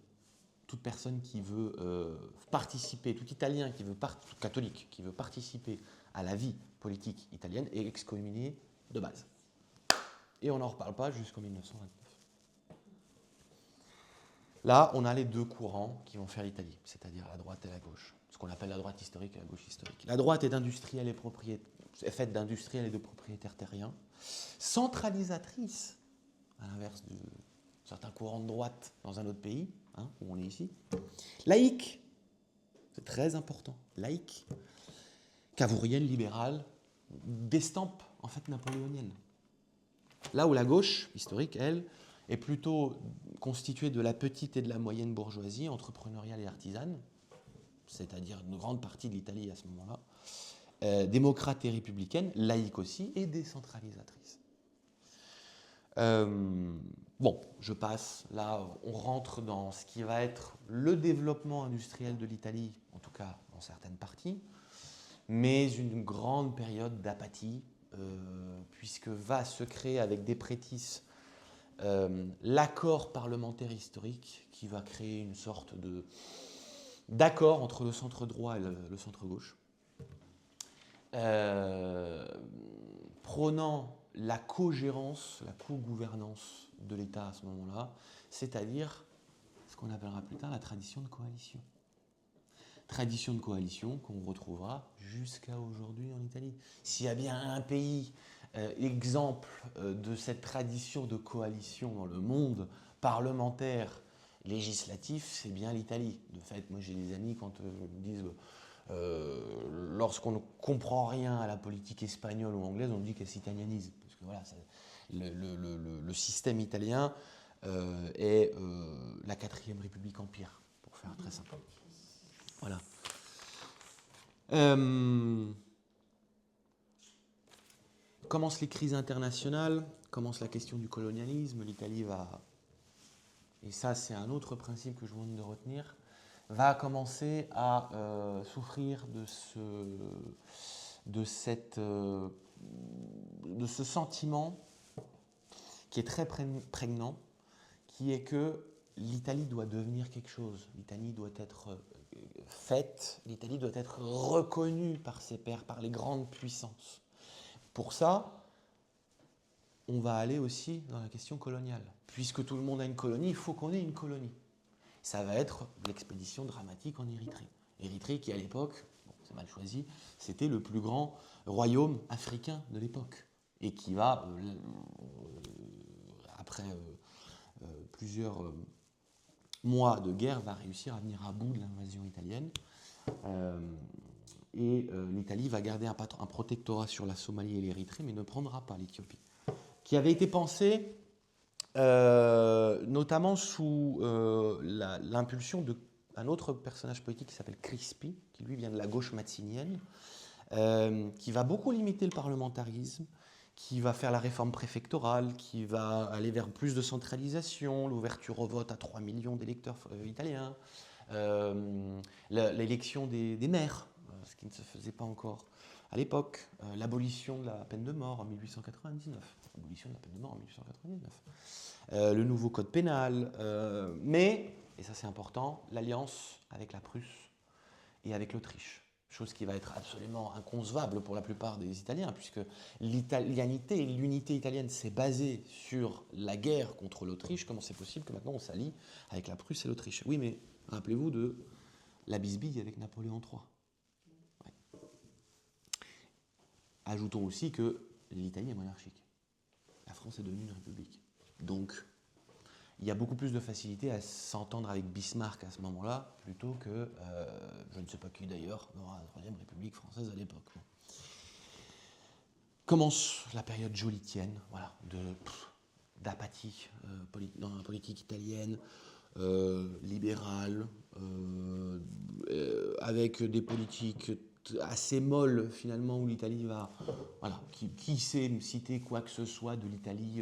toute personne qui veut participer, tout Italien qui veut tout catholique qui veut participer à la vie politique italienne est excommunié de base. Et on n'en reparle pas jusqu'en 1929. Là, on a les deux courants qui vont faire l'Italie, c'est-à-dire la droite et la gauche, ce qu'on appelle la droite historique et la gauche historique. La droite est est faite d'industriels et de propriétaires terriens, centralisatrice, à l'inverse de certains courants de droite dans un autre pays, où on est ici. Laïque, c'est très important, laïque, cavourienne, libérale, d'estampe en fait napoléonienne. Là où la gauche historique, elle, est plutôt constituée de la petite et de la moyenne bourgeoisie, entrepreneuriale et artisane, c'est-à-dire une grande partie de l'Italie à ce moment-là, démocrate et républicaine, laïque aussi, et décentralisatrice. Bon, je passe. Là, on rentre dans ce qui va être le développement industriel de l'Italie, en tout cas dans certaines parties, mais une grande période d'apathie, puisque va se créer avec des prétisses l'accord parlementaire historique qui va créer une sorte d'accord entre le centre droit et le centre gauche, prônant la co-gérance, la co-gouvernance de l'État à ce moment-là, c'est-à-dire ce qu'on appellera plus tard la tradition de coalition. Tradition de coalition qu'on retrouvera jusqu'à aujourd'hui en Italie. S'il y a bien un pays exemple de cette tradition de coalition dans le monde parlementaire législatif, c'est bien l'Italie. De fait, moi j'ai des amis quand ils me disent lorsqu'on ne comprend rien à la politique espagnole ou anglaise, on dit qu'elle s'italianise. Parce que voilà, le système italien est la 4e République empire, pour faire très simple. Voilà. Commencent les crises internationales, commence la question du colonialisme. L'Italie va, et ça c'est un autre principe que je vous demande de retenir, va commencer à souffrir de ce sentiment qui est très prégnant, qui est que l'Italie doit devenir quelque chose. L'Italie doit être faite, l'Italie doit être reconnue par ses pairs, par les grandes puissances. Pour ça, on va aller aussi dans la question coloniale. Puisque tout le monde a une colonie, il faut qu'on ait une colonie. Ça va être l'expédition dramatique en Érythrée. Érythrée qui, à l'époque, bon, c'est mal choisi, c'était le plus grand royaume africain de l'époque. Et qui va, après plusieurs mois de guerre, va réussir à venir à bout de l'invasion italienne. L'Italie va garder un protectorat sur la Somalie et l'Érythrée, mais ne prendra pas l'Éthiopie. Qui avait été pensé notamment sous l'impulsion d'un autre personnage politique qui s'appelle Crispi, qui lui vient de la gauche mazzinienne, qui va beaucoup limiter le parlementarisme, qui va faire la réforme préfectorale, qui va aller vers plus de centralisation, l'ouverture au vote à 3 millions d'électeurs italiens, l'élection des maires, ce qui ne se faisait pas encore à l'époque, l'abolition de la peine de mort en 1899, le nouveau code pénal, mais, et ça c'est important, l'alliance avec la Prusse et avec l'Autriche. chose qui va être absolument inconcevable pour la plupart des Italiens, puisque l'italianité, l'unité italienne s'est basée sur la guerre contre l'Autriche. Comment c'est possible que maintenant on s'allie avec la Prusse et l'Autriche? Oui, mais rappelez-vous de la bisbille avec Napoléon III. Ouais. Ajoutons aussi que l'Italie est monarchique. La France est devenue une république. Donc, il y a beaucoup plus de facilité à s'entendre avec Bismarck à ce moment-là, plutôt que, je ne sais pas qui d'ailleurs, dans la Troisième République française à l'époque. Commence la période jolitienne, voilà, d'apathie dans la politique italienne, libérale, avec des politiques assez molles finalement, où l'Italie va... Voilà, qui sait citer quoi que ce soit de l'Italie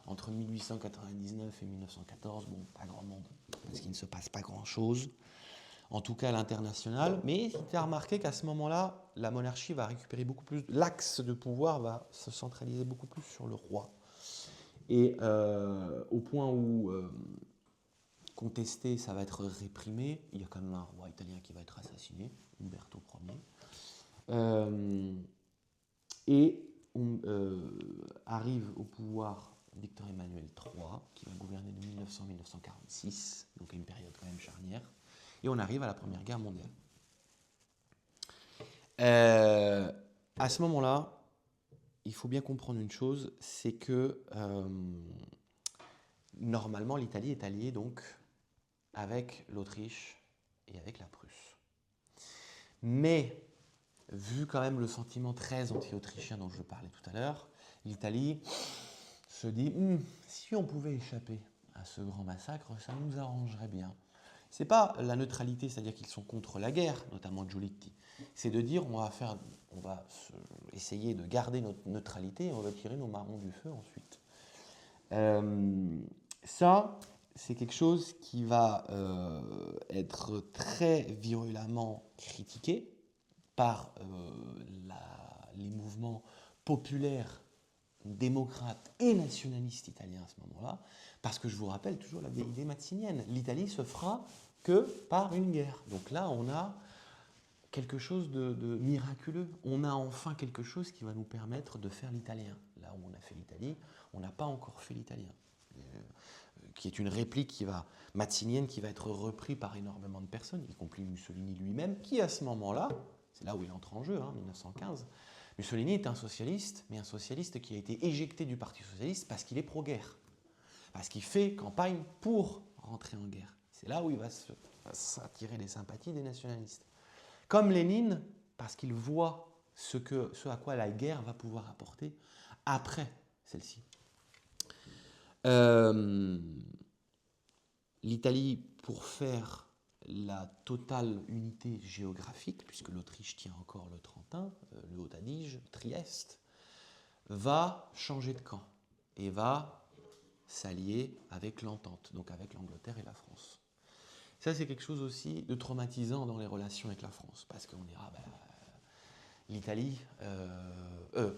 entre 1899 et 1914? Bon, pas grand monde, parce qu'il ne se passe pas grand-chose, en tout cas à l'international. Mais tu as remarqué qu'à ce moment-là, la monarchie va récupérer beaucoup plus, l'axe de pouvoir va se centraliser beaucoup plus sur le roi. Et au point où contesté, ça va être réprimé. Il y a quand même un roi italien qui va être assassiné, Umberto Ier. Et on arrive au pouvoir Victor Emmanuel III, qui va gouverner de 1900 à 1946, donc une période quand même charnière. Et on arrive à la Première Guerre mondiale. À ce moment-là, il faut bien comprendre une chose, c'est que normalement l'Italie est alliée donc avec l'Autriche et avec la Prusse. Mais, vu quand même le sentiment très anti-autrichien dont je parlais tout à l'heure, l'Italie se dit si on pouvait échapper à ce grand massacre, ça nous arrangerait bien. C'est pas la neutralité, c'est-à-dire qu'ils sont contre la guerre, notamment Giolitti. C'est de dire on va essayer de garder notre neutralité et on va tirer nos marrons du feu ensuite. Ça, c'est quelque chose qui va être très virulemment critiqué par les mouvements populaires, démocrates et nationalistes italiens à ce moment-là, parce que je vous rappelle toujours la vieille idée mazzinienne, l'Italie se fera que par une guerre. Donc là, on a quelque chose de miraculeux. On a enfin quelque chose qui va nous permettre de faire l'italien. Là où on a fait l'Italie, on n'a pas encore fait l'italien. Qui est une réplique mazzinienne qui va être reprise par énormément de personnes, y compris Mussolini lui-même, qui à ce moment-là, c'est là où il entre en jeu, 1915, Mussolini est un socialiste, mais un socialiste qui a été éjecté du Parti socialiste parce qu'il est pro-guerre, parce qu'il fait campagne pour rentrer en guerre. C'est là où il va s'attirer les sympathies des nationalistes. Comme Lénine, parce qu'il voit ce à quoi la guerre va pouvoir apporter après celle-ci. L'Italie, pour faire la totale unité géographique, puisque l'Autriche tient encore le Trentin, le Haut-Adige, Trieste, va changer de camp et va s'allier avec l'Entente, donc avec l'Angleterre et la France. Ça, c'est quelque chose aussi de traumatisant dans les relations avec la France, parce qu'on dira, l'Italie,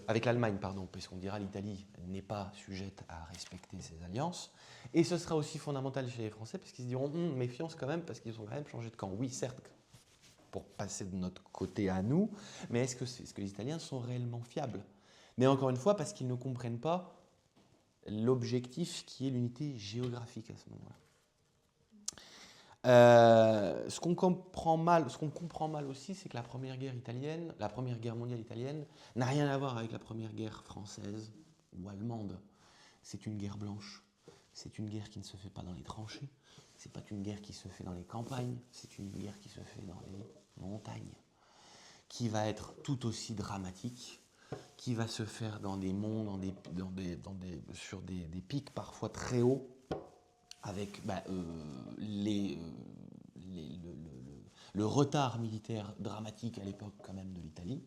avec l'Allemagne, pardon, puisqu'on dira l'Italie n'est pas sujette à respecter ses alliances. Et ce sera aussi fondamental chez les Français, parce qu'ils se diront, méfiance quand même, parce qu'ils ont quand même changé de camp. Oui, certes, pour passer de notre côté à nous, mais est-ce que les Italiens sont réellement fiables? Mais encore une fois, parce qu'ils ne comprennent pas l'objectif qui est l'unité géographique à ce moment-là. Ce qu'on comprend mal aussi, c'est que la Première Guerre mondiale italienne n'a rien à voir avec la Première Guerre française ou allemande. C'est une guerre blanche. C'est une guerre qui ne se fait pas dans les tranchées. C'est pas une guerre qui se fait dans les campagnes. C'est une guerre qui se fait dans les montagnes, qui va être tout aussi dramatique, qui va se faire dans des monts, sur des pics parfois très hauts, avec le retard militaire dramatique à l'époque quand même de l'Italie,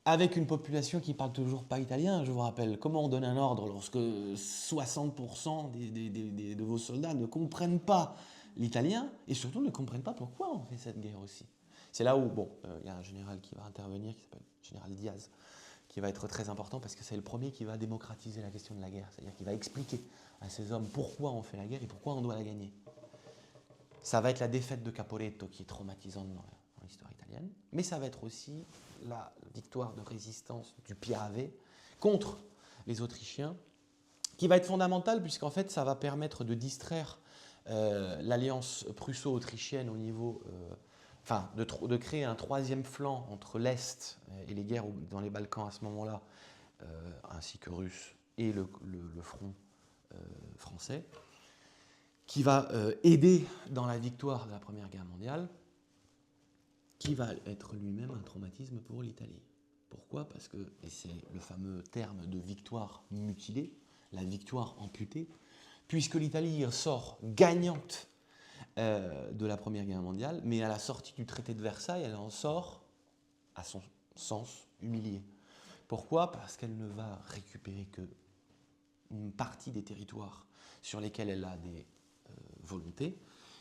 avec une population qui ne parle toujours pas italien. Je vous rappelle, comment on donne un ordre lorsque 60% de vos soldats ne comprennent pas l'italien et surtout ne comprennent pas pourquoi on fait cette guerre aussi. C'est là où, il y a un général qui va intervenir, qui s'appelle général Diaz, qui va être très important parce que c'est le premier qui va démocratiser la question de la guerre, c'est-à-dire qu'il va expliquer à ces hommes pourquoi on fait la guerre et pourquoi on doit la gagner. Ça va être la défaite de Caporetto qui est traumatisante dans l'histoire italienne. italienne, mais ça va être aussi la victoire de résistance du Piave contre les Autrichiens, qui va être fondamentale puisqu'en fait ça va permettre de distraire l'alliance prusso-autrichienne au niveau, de créer un troisième flanc entre l'Est et les guerres dans les Balkans à ce moment-là, ainsi que russe, et le front français, qui va aider dans la victoire de la Première Guerre mondiale, qui va être lui-même un traumatisme pour l'Italie. Pourquoi ? Parce que, et c'est le fameux terme de victoire mutilée, la victoire amputée, puisque l'Italie sort gagnante de la Première Guerre mondiale, mais à la sortie du traité de Versailles, elle en sort, à son sens, humiliée. Pourquoi ? Parce qu'elle ne va récupérer qu'une partie des territoires sur lesquels elle a des volontés,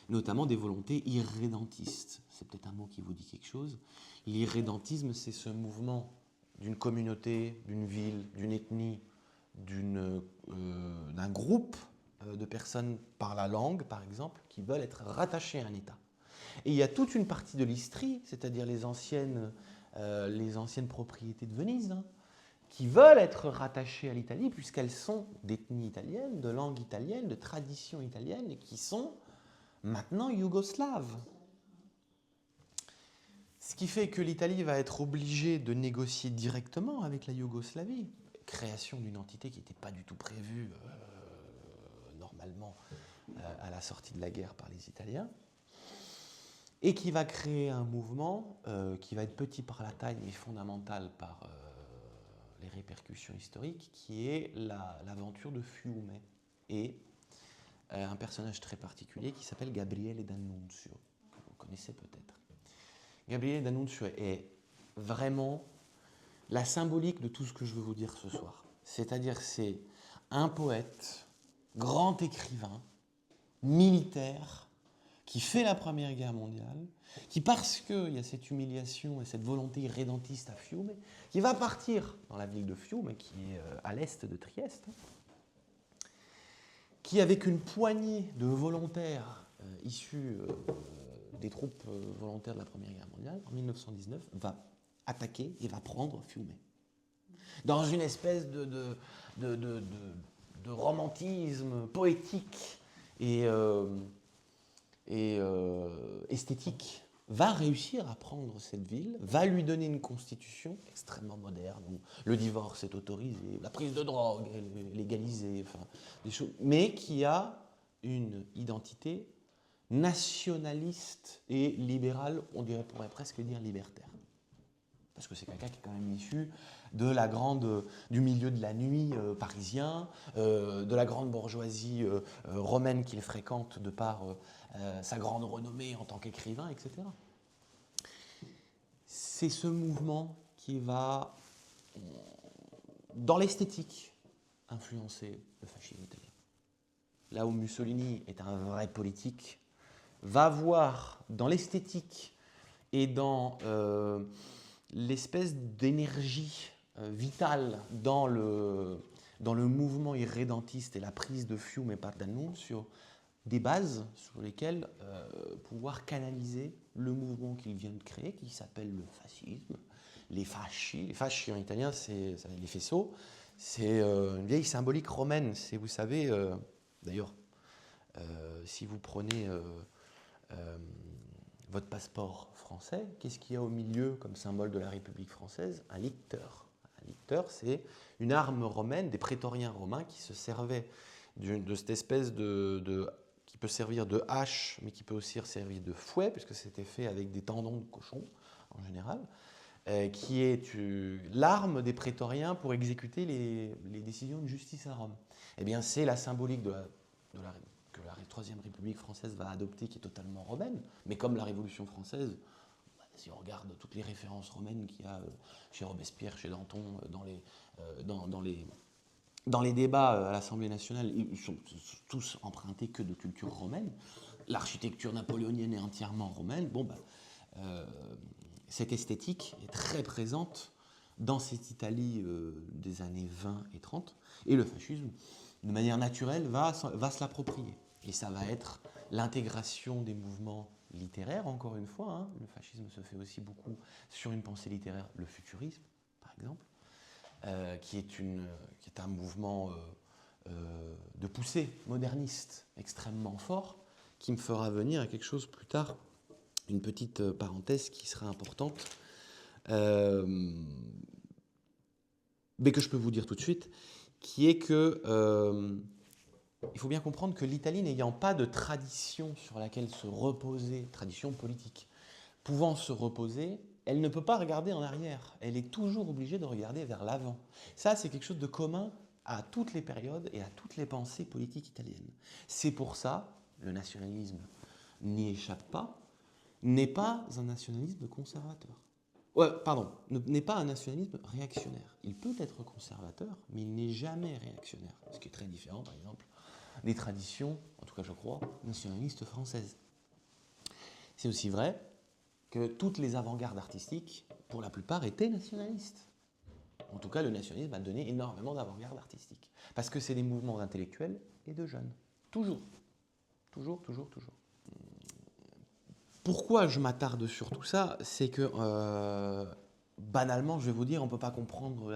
notamment des volontés irrédentistes. C'est peut-être un mot qui vous dit quelque chose. L'irrédentisme, c'est ce mouvement d'une communauté, d'une ville, d'une ethnie, d'un groupe de personnes par la langue, par exemple, qui veulent être rattachées à un État. Et il y a toute une partie de l'Istrie, c'est-à-dire les anciennes propriétés de Venise, qui veulent être rattachées à l'Italie, puisqu'elles sont d'ethnie italienne, de langue italienne, de tradition italienne, et qui sont maintenant yougoslaves. Ce qui fait que l'Italie va être obligée de négocier directement avec la Yougoslavie, création d'une entité qui n'était pas du tout prévue normalement à la sortie de la guerre par les Italiens, et qui va créer un mouvement qui va être petit par la taille mais fondamental par les répercussions historiques, qui est l'aventure de Fiume et un personnage très particulier qui s'appelle Gabriele D'Annunzio, que vous connaissez peut-être. Gabriele D'Annunzio est vraiment la symbolique de tout ce que je veux vous dire ce soir. C'est-à-dire c'est un poète, grand écrivain, militaire, qui fait la Première Guerre mondiale, qui, parce qu'il y a cette humiliation et cette volonté irrédentiste à Fiume, qui va partir dans la ville de Fiume, qui est à l'est de Trieste, qui, avec une poignée de volontaires issus des troupes volontaires de la Première Guerre mondiale, en 1919, va attaquer et va prendre Fiume. Dans une espèce de romantisme poétique et esthétique, va réussir à prendre cette ville, va lui donner une constitution extrêmement moderne, où le divorce est autorisé, la prise de drogue est légalisée, enfin, des choses, mais qui a une identité nationaliste et libérale, pourrait presque dire libertaire. Parce que c'est quelqu'un qui est quand même issu du milieu de la nuit parisien, de la grande bourgeoisie romaine qu'il fréquente de par sa grande renommée en tant qu'écrivain, etc. C'est ce mouvement qui va, dans l'esthétique, influencer le fascisme italien. Là où Mussolini est un vrai politique, va voir dans l'esthétique et dans l'espèce d'énergie vitale dans le mouvement irrédentiste et la prise de Fiume par D'Annunzio, des bases sur lesquelles pouvoir canaliser le mouvement qu'il vient de créer, qui s'appelle le fascisme, les fasci. Les fasci en italien, c'est les faisceaux. C'est une vieille symbolique romaine. C'est, vous savez, d'ailleurs, si vous prenez votre passeport français, qu'est-ce qu'il y a au milieu comme symbole de la République française ? Un licteur. Un licteur, c'est une arme romaine, des prétoriens romains qui se servaient de cette espèce qui peut servir de hache, mais qui peut aussi servir de fouet, puisque c'était fait avec des tendons de cochon, en général, qui est l'arme des prétoriens pour exécuter les décisions de justice à Rome. Eh bien, c'est la symbolique que la Troisième République française va adopter, qui est totalement romaine, mais comme la Révolution française, si on regarde toutes les références romaines qu'il y a chez Robespierre, chez Danton, dans les débats à l'Assemblée nationale, ils sont tous empruntés que de culture romaine. L'architecture napoléonienne est entièrement romaine. Cette esthétique est très présente dans cette Italie des années 20 et 30, et le fascisme, de manière naturelle, va se l'approprier. Et ça va être l'intégration des mouvements littéraires, encore une fois, hein, le fascisme se fait aussi beaucoup sur une pensée littéraire, le futurisme, par exemple, qui est un mouvement de poussée moderniste extrêmement fort, qui me fera venir à quelque chose plus tard, une petite parenthèse qui sera importante, mais que je peux vous dire tout de suite, qui est que il faut bien comprendre que l'Italie, n'ayant pas de tradition sur laquelle se reposer, tradition politique, pouvant se reposer, elle ne peut pas regarder en arrière. Elle est toujours obligée de regarder vers l'avant. Ça, c'est quelque chose de commun à toutes les périodes et à toutes les pensées politiques italiennes. C'est pour ça, le nationalisme n'y échappe pas, n'est pas un nationalisme conservateur. Ouais, pardon, n'est pas un nationalisme réactionnaire. Il peut être conservateur, mais il n'est jamais réactionnaire. Ce qui est très différent, par exemple, des traditions, en tout cas je crois, nationalistes françaises. C'est aussi vrai que toutes les avant-gardes artistiques, pour la plupart, étaient nationalistes. En tout cas, le nationalisme a donné énormément d'avant-gardes artistiques. Parce que c'est des mouvements d'intellectuels et de jeunes. Toujours. Toujours, toujours, toujours. Pourquoi je m'attarde sur tout ça? C'est que, banalement, je vais vous dire, on ne peut pas comprendre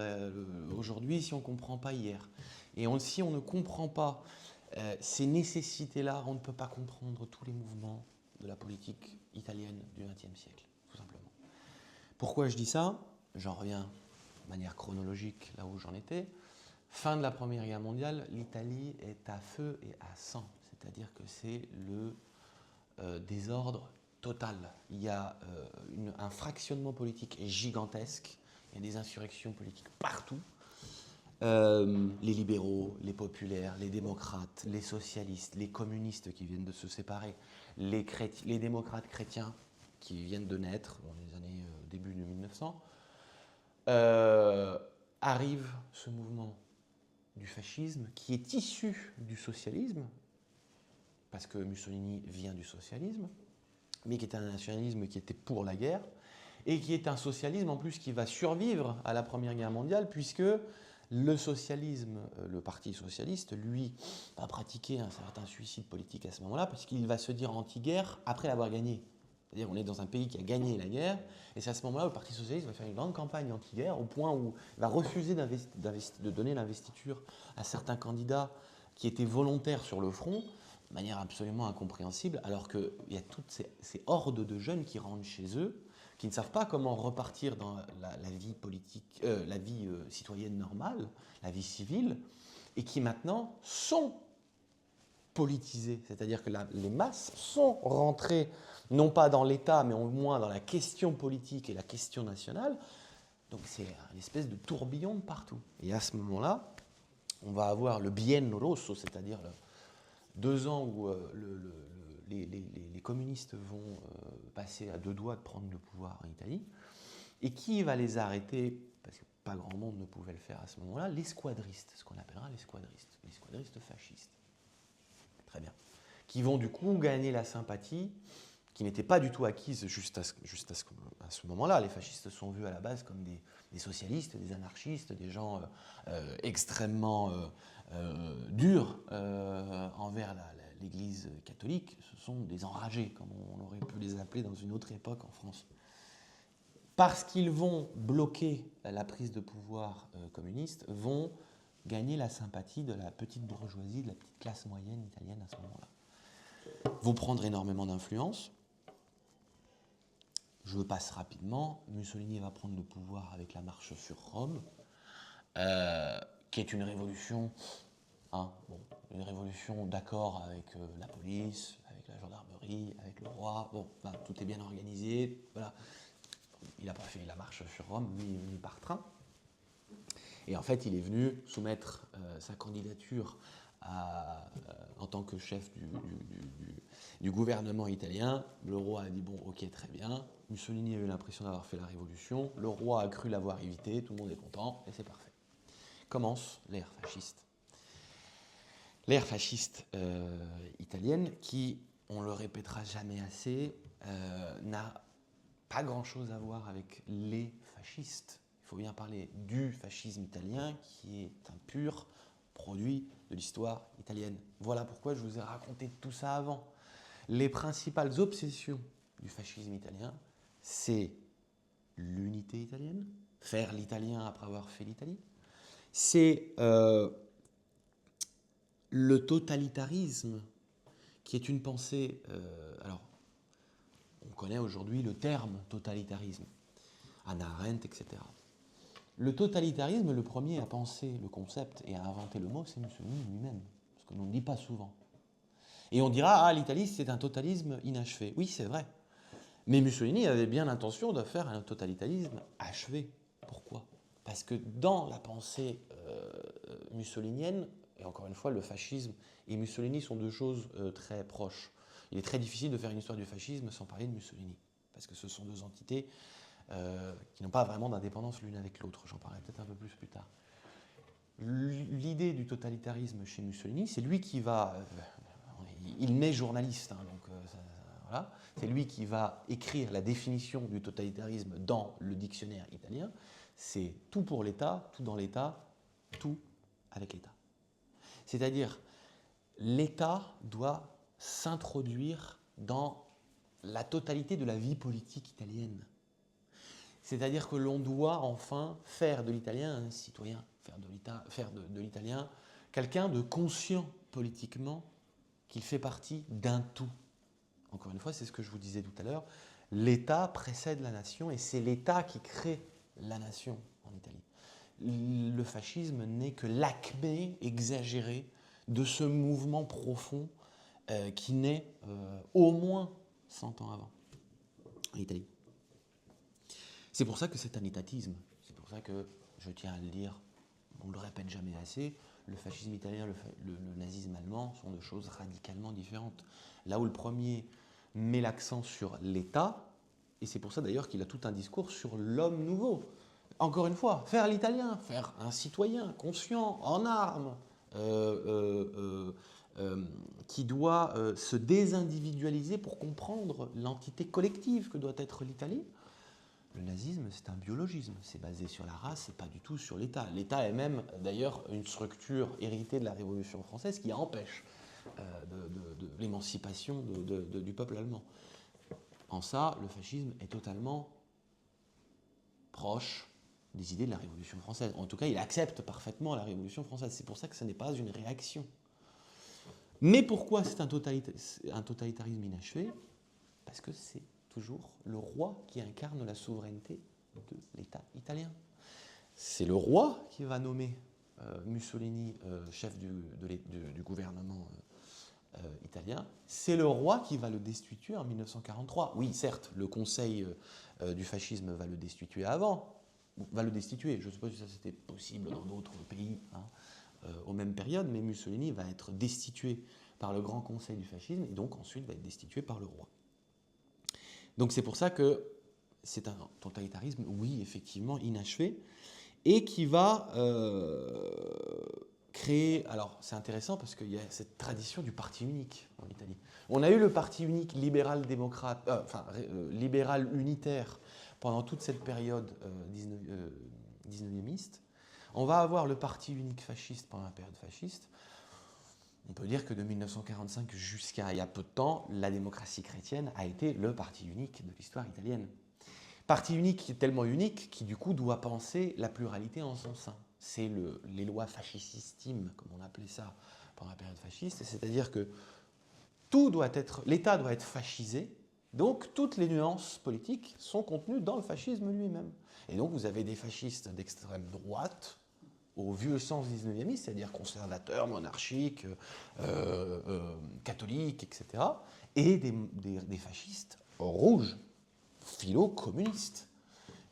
aujourd'hui si on ne comprend pas hier. Et si on ne comprend pas ces nécessités-là, on ne peut pas comprendre tous les mouvements de la politique italienne du XXe siècle, tout simplement. Pourquoi je dis ça? J'en reviens de manière chronologique là où j'en étais. Fin de la Première Guerre mondiale, l'Italie est à feu et à sang. C'est-à-dire que c'est le désordre total. Il y a un fractionnement politique gigantesque. Il y a des insurrections politiques partout. Les libéraux, les populaires, les démocrates, les socialistes, les communistes qui viennent de se séparer, les démocrates chrétiens qui viennent de naître dans les années début de 1900, arrive ce mouvement du fascisme qui est issu du socialisme, parce que Mussolini vient du socialisme, mais qui est un nationalisme qui était pour la guerre, et qui est un socialisme en plus qui va survivre à la Première Guerre mondiale, puisque le socialisme, le Parti socialiste, lui, va pratiquer un certain suicide politique à ce moment-là, parce qu'il va se dire anti-guerre après l'avoir gagné. C'est-à-dire qu'on est dans un pays qui a gagné la guerre, et c'est à ce moment-là où le Parti socialiste va faire une grande campagne anti-guerre, au point où il va refuser de donner l'investiture à certains candidats qui étaient volontaires sur le front, de manière absolument incompréhensible, alors qu'il y a toutes ces hordes de jeunes qui rentrent chez eux, qui ne savent pas comment repartir dans la vie politique, la vie citoyenne normale, la vie civile, et qui maintenant sont politisés. C'est-à-dire que les masses sont rentrées, non pas dans l'État, mais au moins dans la question politique et la question nationale. Donc c'est une espèce de tourbillon de partout. Et à ce moment-là, on va avoir le biennio rosso, c'est-à-dire 2 ans où les communistes vont passer à 2 doigts de prendre le pouvoir en Italie. Et qui va les arrêter? Parce que pas grand monde ne pouvait le faire à ce moment-là. Les squadristes, ce qu'on appellera les squadristes fascistes. Très bien. Qui vont du coup gagner la sympathie, qui n'était pas du tout acquise juste à ce moment-là. Les fascistes sont vus à la base comme des socialistes, des anarchistes, des gens extrêmement durs envers l'Église catholique. Ce sont des enragés, comme on aurait pu les appeler dans une autre époque en France. Parce qu'ils vont bloquer la prise de pouvoir communiste, vont gagner la sympathie de la petite bourgeoisie, de la petite classe moyenne italienne à ce moment-là. Vont prendre énormément d'influence. Je passe rapidement. Mussolini va prendre le pouvoir avec la marche sur Rome, qui est une révolution, une révolution d'accord avec la police, avec la gendarmerie, avec le roi. Bon, tout est bien organisé. Voilà. Il n'a pas fait la marche sur Rome, ni par train. Et en fait, il est venu soumettre sa candidature en tant que chef du gouvernement italien. Le roi a dit bon, ok, très bien. Mussolini a eu l'impression d'avoir fait la révolution. Le roi a cru l'avoir évité. Tout le monde est content et c'est parfait. Commence l'ère fasciste. L'ère fasciste italienne qui, on le répétera jamais assez, n'a pas grand-chose à voir avec les fascistes. Il faut bien parler du fascisme italien qui est un pur produit de l'histoire italienne. Voilà pourquoi je vous ai raconté tout ça avant. les principales obsessions du fascisme italien, c'est l'unité italienne, faire l'italien après avoir fait l'Italie, c'est le totalitarisme, qui est une pensée... alors, on connaît aujourd'hui le terme totalitarisme, Hannah Arendt, etc. Le totalitarisme, le premier à penser le concept et à inventer le mot, c'est Mussolini lui-même, parce qu'on ne le dit pas souvent. Et on dira, ah, l'Italie, c'est un totalisme inachevé. Oui, c'est vrai. Mais Mussolini avait bien l'intention de faire un totalitarisme achevé. Pourquoi? Parce que dans la pensée mussolinienne, et encore une fois, le fascisme et Mussolini sont deux choses très proches. Il est très difficile de faire une histoire du fascisme sans parler de Mussolini, parce que ce sont deux entités qui n'ont pas vraiment d'indépendance l'une avec l'autre. J'en parlerai peut-être un peu plus tard. L'idée du totalitarisme chez Mussolini, c'est lui qui va... il naît journaliste, hein, donc voilà. C'est lui qui va écrire la définition du totalitarisme dans le dictionnaire italien. C'est tout pour l'État, tout dans l'État, tout avec l'État. C'est-à-dire, l'État doit s'introduire dans la totalité de la vie politique italienne. C'est-à-dire que l'on doit enfin faire de l'italien un citoyen, faire de l'italien quelqu'un de conscient politiquement qu'il fait partie d'un tout. Encore une fois, c'est ce que je vous disais tout à l'heure, l'État précède la nation et c'est l'État qui crée la nation en Italie. Le fascisme n'est que l'acmé exagéré de ce mouvement profond qui naît au moins 100 ans avant en Italie. C'est pour ça que c'est un étatisme. C'est pour ça que, je tiens à le dire, on ne le répète jamais assez, le fascisme italien, le nazisme allemand sont deux choses radicalement différentes. Là où le premier met l'accent sur l'État, et c'est pour ça d'ailleurs qu'il a tout un discours sur l'homme nouveau. Encore une fois, faire l'italien, faire un citoyen conscient, en armes, qui doit se désindividualiser pour comprendre l'entité collective que doit être l'Italie. Le nazisme, c'est un biologisme, c'est basé sur la race et pas du tout sur l'État. L'État est même d'ailleurs une structure héritée de la Révolution française qui empêche de l'émancipation du peuple allemand. En ça, le fascisme est totalement proche des idées de la Révolution française. En tout cas, il accepte parfaitement la Révolution française. C'est pour ça que ce n'est pas une réaction. Mais pourquoi c'est un totalitarisme inachevé? Parce que c'est toujours le roi qui incarne la souveraineté de l'État italien. C'est le roi qui va nommer Mussolini chef du gouvernement italien. C'est le roi qui va le destituer en 1943. Oui, certes, le Conseil du fascisme va le destituer avant. Va le destituer. Je ne sais pas si ça c'était possible dans d'autres pays aux mêmes périodes, mais Mussolini va être destitué par le Grand Conseil du fascisme et donc ensuite va être destitué par le roi. Donc c'est pour ça que c'est un totalitarisme, oui, effectivement, inachevé, et qui va créer... Alors c'est intéressant parce qu'il y a cette tradition du parti unique en Italie. On a eu le parti unique libéral-démocrate, libéral unitaire pendant toute cette période 19e. On va avoir le parti unique fasciste pendant la période fasciste. On peut dire que de 1945 jusqu'à il y a peu de temps, la démocratie chrétienne a été le parti unique de l'histoire italienne. Parti unique qui est tellement unique qui du coup doit penser la pluralité en son sein. C'est les lois fascistimes, comme on appelait ça pendant la période fasciste, c'est-à-dire que l'État doit être fascisé, donc toutes les nuances politiques sont contenues dans le fascisme lui-même. Et donc vous avez des fascistes d'extrême droite, au vieux sens 19e, c'est-à-dire conservateurs, monarchiques, catholiques, etc. Et des fascistes rouges, philo-communistes.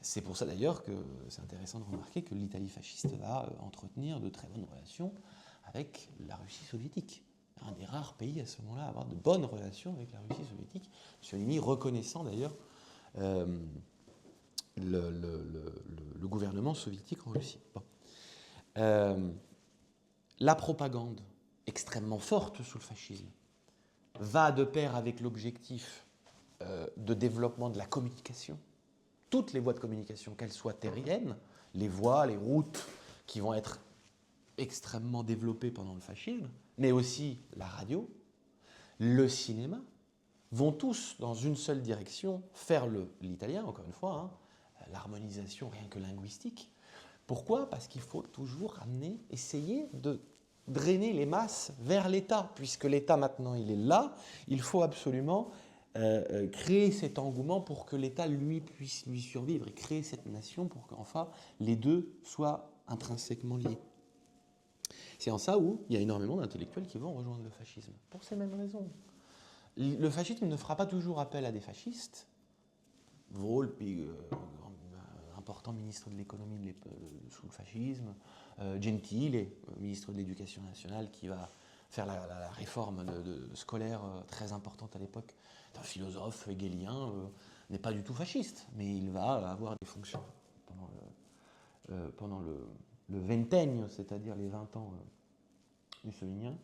C'est pour ça d'ailleurs que c'est intéressant de remarquer que l'Italie fasciste va entretenir de très bonnes relations avec la Russie soviétique. Un des rares pays à ce moment-là à avoir de bonnes relations avec la Russie soviétique. Mussolini reconnaissant d'ailleurs le gouvernement soviétique en Russie. Bon. La propagande extrêmement forte sous le fascisme va de pair avec l'objectif de développement de la communication. Toutes les voies de communication, qu'elles soient terriennes, les voies, les routes qui vont être extrêmement développées pendant le fascisme, mais aussi la radio, le cinéma, vont tous dans une seule direction, faire l'italien, encore une fois, hein, l'harmonisation rien que linguistique. Pourquoi? Parce qu'il faut toujours essayer de drainer les masses vers l'État, puisque l'État maintenant il est là, il faut absolument créer cet engouement pour que l'État lui puisse lui survivre et créer cette nation pour qu'enfin les deux soient intrinsèquement liés. C'est en ça où il y a énormément d'intellectuels qui vont rejoindre le fascisme, pour ces mêmes raisons. Le fascisme ne fera pas toujours appel à des fascistes. Volpi, important ministre de l'économie sous le fascisme, Gentile, ministre de l'Éducation nationale, qui va faire la réforme scolaire très importante à l'époque. Un philosophe hegelien, n'est pas du tout fasciste, mais il va avoir des fonctions pendant le vingtagne, c'est-à-dire les 20 ans mussoliniens.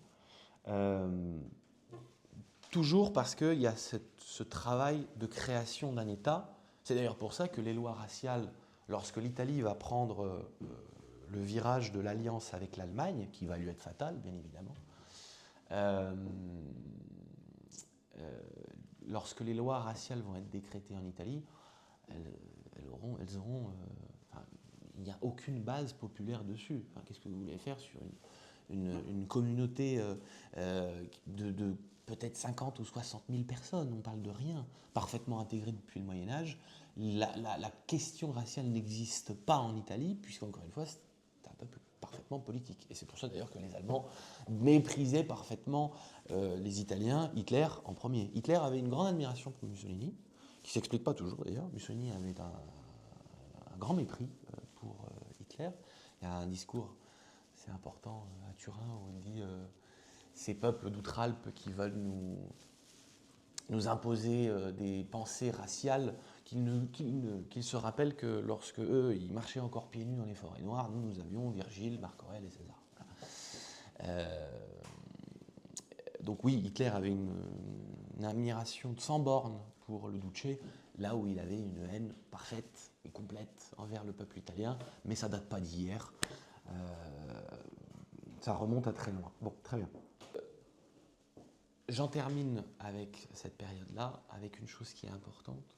Toujours parce qu'il y a ce travail de création d'un État. C'est d'ailleurs pour ça que les lois raciales, lorsque l'Italie va prendre le virage de l'alliance avec l'Allemagne, qui va lui être fatale, bien évidemment, lorsque les lois raciales vont être décrétées en Italie, il n'y a aucune base populaire dessus. Enfin, qu'est-ce que vous voulez faire sur une communauté de peut-être 50 ou 60 000 personnes, on parle de rien, parfaitement intégrée depuis le Moyen-Âge. La question raciale n'existe pas en Italie, puisqu'encore une fois, c'est un peuple parfaitement politique. Et c'est pour ça d'ailleurs que les Allemands méprisaient parfaitement les Italiens, Hitler en premier. Hitler avait une grande admiration pour Mussolini, qui ne s'explique pas toujours d'ailleurs. Mussolini avait un grand mépris pour Hitler. Il y a un discours, c'est important, à Turin, où il dit ces peuples d'outre-Alpes qui veulent nous imposer des pensées raciales, qu'ils se rappellent que lorsque eux, ils marchaient encore pieds nus dans les forêts noires, nous avions Virgile, Marc Aurèle et César. Donc oui, Hitler avait une admiration sans borne pour le Duce, là où il avait une haine parfaite et complète envers le peuple italien, mais ça date pas d'hier. Ça remonte à très loin. Bon, très bien. J'en termine avec cette période-là, avec une chose qui est importante.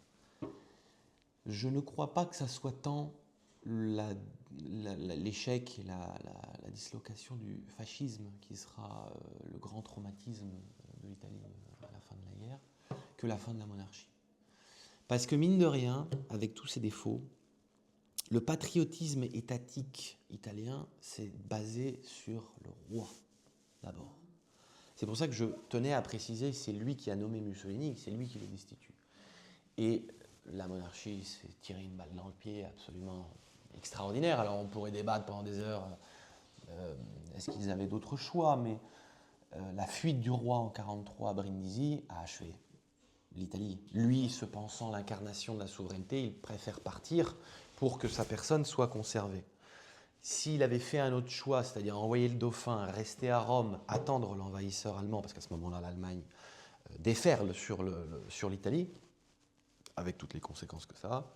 Je ne crois pas que ça soit tant l'échec et la dislocation du fascisme qui sera le grand traumatisme de l'Italie à la fin de la guerre, que la fin de la monarchie. Parce que mine de rien, avec tous ses défauts, le patriotisme étatique italien s'est basé sur le roi, d'abord. C'est pour ça que je tenais à préciser, c'est lui qui a nommé Mussolini, c'est lui qui le destitue. Et la monarchie s'est tiré une balle dans le pied absolument extraordinaire. Alors on pourrait débattre pendant des heures, est-ce qu'ils avaient d'autres choix, mais la fuite du roi en 1943 à Brindisi a achevé l'Italie. Lui, se pensant l'incarnation de la souveraineté, il préfère partir pour que sa personne soit conservée. S'il avait fait un autre choix, c'est-à-dire envoyer le dauphin, rester à Rome, attendre l'envahisseur allemand, parce qu'à ce moment-là, l'Allemagne déferle sur l'Italie, avec toutes les conséquences que ça a,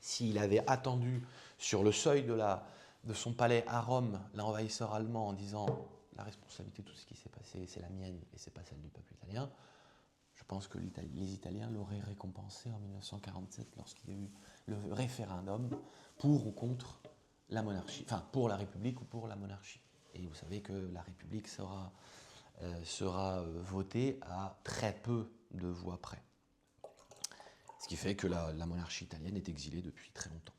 s'il avait attendu sur le seuil de son palais à Rome l'envahisseur allemand en disant « la responsabilité de tout ce qui s'est passé, c'est la mienne et c'est pas celle du peuple italien », je pense que les Italiens l'auraient récompensé en 1947 lorsqu'il y a eu le référendum pour ou contre la monarchie, enfin pour la République ou pour la monarchie. Et vous savez que la République sera votée à très peu de voix près. Ce qui fait que la monarchie italienne est exilée depuis très longtemps.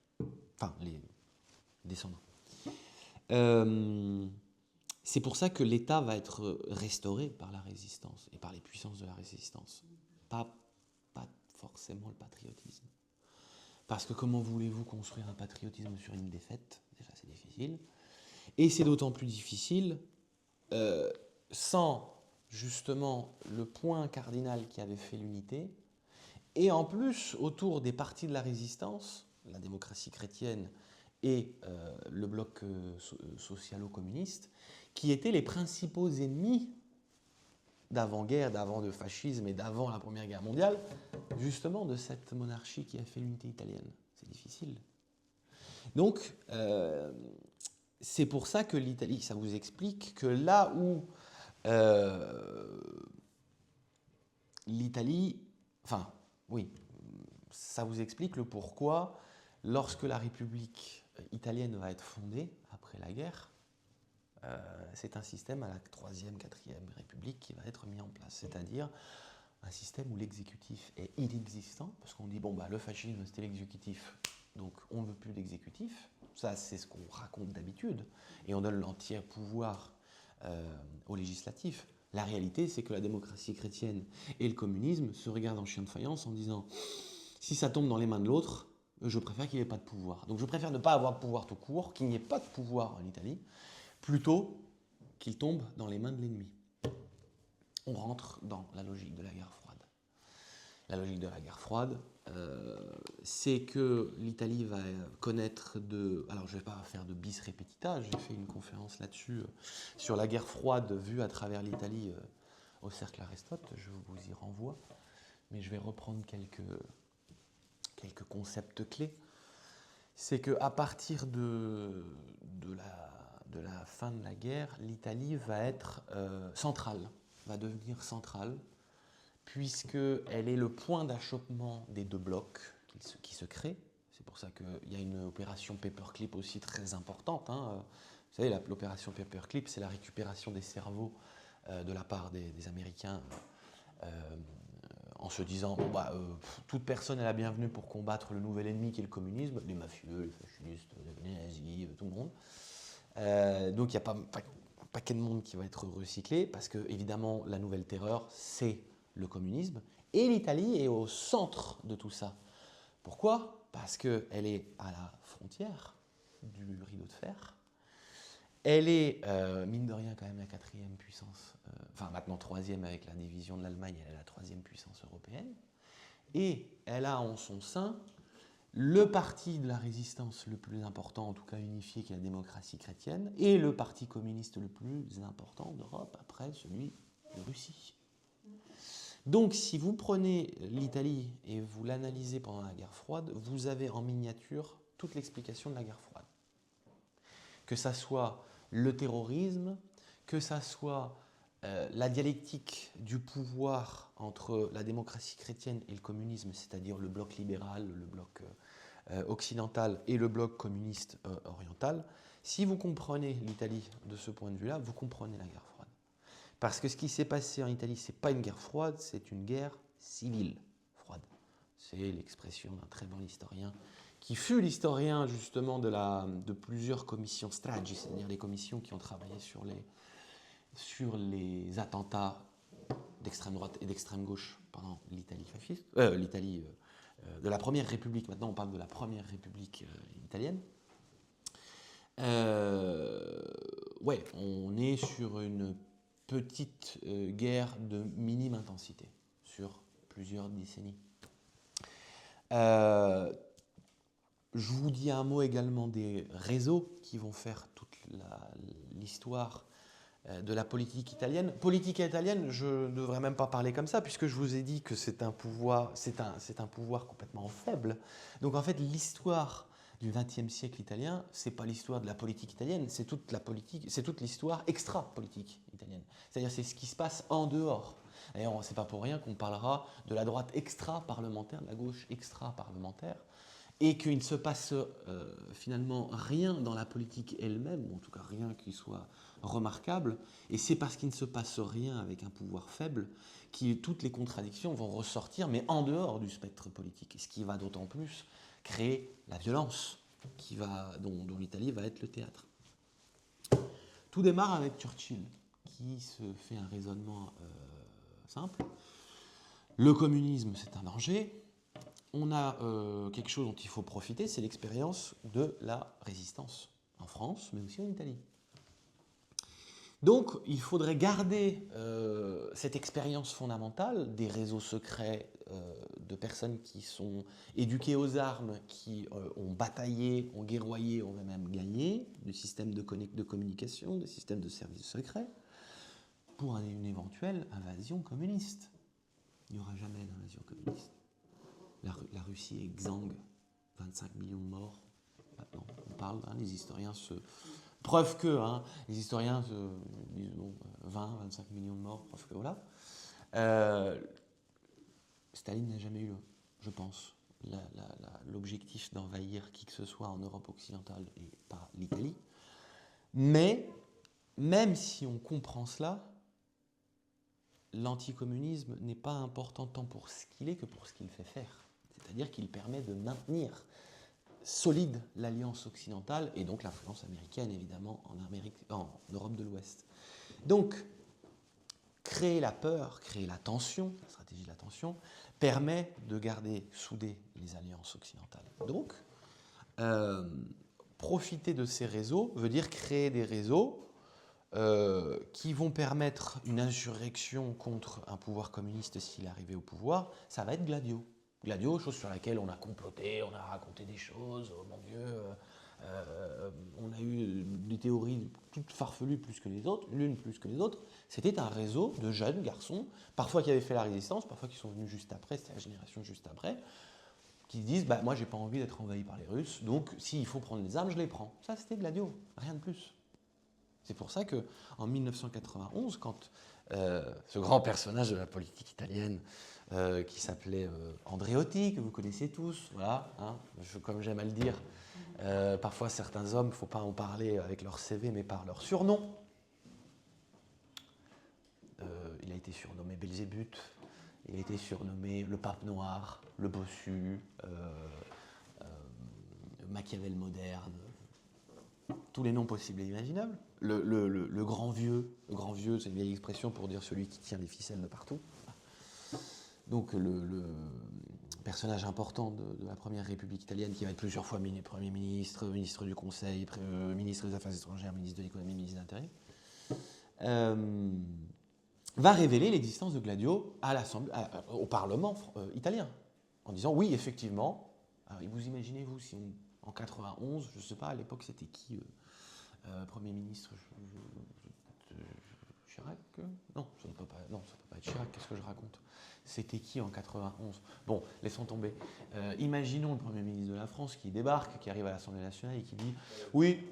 Enfin, les descendants. C'est pour ça que l'État va être restauré par la résistance et par les puissances de la résistance. Pas forcément le patriotisme. Parce que comment voulez-vous construire un patriotisme sur une défaite? Déjà, c'est difficile. Et c'est d'autant plus difficile sans, justement, le point cardinal qui avait fait l'unité. Et en plus, autour des partis de la résistance, la démocratie chrétienne et le bloc socialo-communiste, qui étaient les principaux ennemis d'avant-guerre, d'avant le fascisme et d'avant la Première Guerre mondiale, justement de cette monarchie qui a fait l'unité italienne. C'est difficile. Donc, c'est pour ça que l'Italie, ça vous explique que là où l'Italie, enfin, oui, ça vous explique le pourquoi, lorsque la République italienne va être fondée après la guerre, c'est un système à la 3e, 4e République qui va être mis en place, c'est-à-dire un système où l'exécutif est inexistant, parce qu'on dit, bon, bah, le fascisme, c'était l'exécutif, donc on ne veut plus d'exécutif. Ça, c'est ce qu'on raconte d'habitude, et on donne l'entier pouvoir au législatif. La réalité, c'est que la démocratie chrétienne et le communisme se regardent en chien de faïence en disant, si ça tombe dans les mains de l'autre, je préfère qu'il n'y ait pas de pouvoir. Donc je préfère ne pas avoir de pouvoir tout court, qu'il n'y ait pas de pouvoir en Italie, plutôt qu'il tombe dans les mains de l'ennemi. On rentre dans la logique de la guerre froide. La logique de la guerre froide, c'est que l'Italie va connaître de... Alors je ne vais pas faire de bis repetita, j'ai fait une conférence là-dessus, sur la guerre froide vue à travers l'Italie au Cercle Aristote, je vous y renvoie, mais je vais reprendre quelques concepts clés. C'est qu'à partir de la fin de la guerre, l'Italie va être centrale, va devenir centrale, puisqu'elle est le point d'achoppement des deux blocs qui se créent. C'est pour ça qu'il y a une opération Paperclip aussi très importante. Vous savez, l'opération Paperclip, c'est la récupération des cerveaux de la part des Américains en se disant, bon, toute personne est la bienvenue pour combattre le nouvel ennemi qui est le communisme, les mafieux, les fascistes, les nazis, tout le monde. Donc il y a un paquet de monde qui va être recyclé, parce que évidemment la nouvelle terreur, c'est le communisme, et l'Italie est au centre de tout ça. Pourquoi ? Parce qu'elle est à la frontière du rideau de fer. Elle est, mine de rien, quand même la 4e puissance, enfin maintenant 3e avec la division de l'Allemagne, elle est la 3e puissance européenne. Et elle a en son sein le parti de la résistance le plus important, en tout cas unifié, qui est la démocratie chrétienne, et le parti communiste le plus important d'Europe, après celui de Russie. Donc si vous prenez l'Italie et vous l'analysez pendant la guerre froide, vous avez en miniature toute l'explication de la guerre froide. Que ça soit le terrorisme, que ça soit la dialectique du pouvoir entre la démocratie chrétienne et le communisme, c'est-à-dire le bloc libéral, le bloc occidental et le bloc communiste oriental. Si vous comprenez l'Italie de ce point de vue-là, vous comprenez la guerre froide. Parce que ce qui s'est passé en Italie, ce n'est pas une guerre froide, c'est une guerre civile froide. C'est l'expression d'un très bon historien, qui fut l'historien justement de plusieurs commissions Stragi, c'est-à-dire les commissions qui ont travaillé sur les attentats d'extrême droite et d'extrême gauche pendant l'Italie fasciste, l'Italie de la Première République, maintenant on parle de la Première République italienne. Ouais, on est sur une petite guerre de minime intensité sur plusieurs décennies. Je vous dis un mot également des réseaux qui vont faire toute l'histoire de la politique italienne. Politique italienne, je ne devrais même pas parler comme ça, puisque je vous ai dit que c'est un pouvoir complètement faible. Donc en fait, l'histoire du XXe siècle italien, c'est pas l'histoire de la politique italienne, c'est toute l'histoire extra-politique italienne. C'est-à-dire c'est ce qui se passe en dehors. D'ailleurs, c'est pas pour rien qu'on parlera de la droite extra-parlementaire, de la gauche extra-parlementaire, et qu'il ne se passe finalement rien dans la politique elle-même, ou en tout cas rien qui soit remarquable, et c'est parce qu'il ne se passe rien avec un pouvoir faible que toutes les contradictions vont ressortir, mais en dehors du spectre politique, ce qui va d'autant plus créer la violence dont l'Italie va être le théâtre. Tout démarre avec Churchill, qui se fait un raisonnement simple. Le communisme, c'est un danger. On a quelque chose dont il faut profiter, c'est l'expérience de la résistance en France, mais aussi en Italie. Donc, il faudrait garder cette expérience fondamentale des réseaux secrets de personnes qui sont éduquées aux armes, qui ont bataillé, ont guerroyé, ont même gagné, du système de communication, des systèmes de services secrets, pour une éventuelle invasion communiste. Il n'y aura jamais d'invasion communiste. La Russie est exsangue, 25 millions de morts. Maintenant, on parle, les historiens se... Preuve que, les historiens se disent 20, 25 millions de morts, preuve que voilà. Staline n'a jamais eu, je pense, l'objectif d'envahir qui que ce soit en Europe occidentale et pas l'Italie. Mais, même si on comprend cela, l'anticommunisme n'est pas important tant pour ce qu'il est que pour ce qu'il fait faire. C'est-à-dire qu'il permet de maintenir solide l'alliance occidentale et donc l'influence américaine, évidemment, en Europe de l'Ouest. Donc, créer la peur, créer la tension, la stratégie de la tension, permet de garder soudées les alliances occidentales. Donc, profiter de ces réseaux veut dire créer des réseaux qui vont permettre une insurrection contre un pouvoir communiste s'il arrivait au pouvoir. Ça va être Gladio. Gladio, chose sur laquelle on a comploté, on a raconté des choses, oh mon Dieu, on a eu des théories toutes farfelues plus que les autres, l'une plus que les autres. C'était un réseau de jeunes garçons, parfois qui avaient fait la résistance, parfois qui sont venus juste après, c'était la génération juste après, qui disent bah, moi j'ai pas envie d'être envahi par les Russes, donc s'il faut prendre les armes, je les prends. Ça c'était Gladio, rien de plus. C'est pour ça qu'en 1991, quand ce grand personnage de la politique italienne qui s'appelait Andreotti, que vous connaissez tous, voilà, hein, comme j'aime à le dire, parfois certains hommes, il ne faut pas en parler avec leur CV, mais par leur surnom. Il a été surnommé Belzébuth, il a été surnommé le Pape Noir, le Bossu, Machiavel moderne, tous les noms possibles et imaginables. Le grand vieux, c'est une vieille expression pour dire celui qui tient les ficelles de partout. Donc le personnage important de la première République italienne, qui va être plusieurs fois Premier ministre, ministre du Conseil, ministre des Affaires étrangères, ministre de l'économie, ministre de l'Intérieur, va révéler l'existence de Gladio au Parlement italien, en disant oui, effectivement, alors, vous imaginez, vous, si en 91, je ne sais pas, à l'époque, c'était qui Premier ministre Chirac Non, ça ne peut pas être Chirac, qu'est-ce que je raconte? C'était qui en 91? Bon, laissons tomber. Imaginons le Premier ministre de la France qui débarque, qui arrive à l'Assemblée nationale et qui dit « Oui,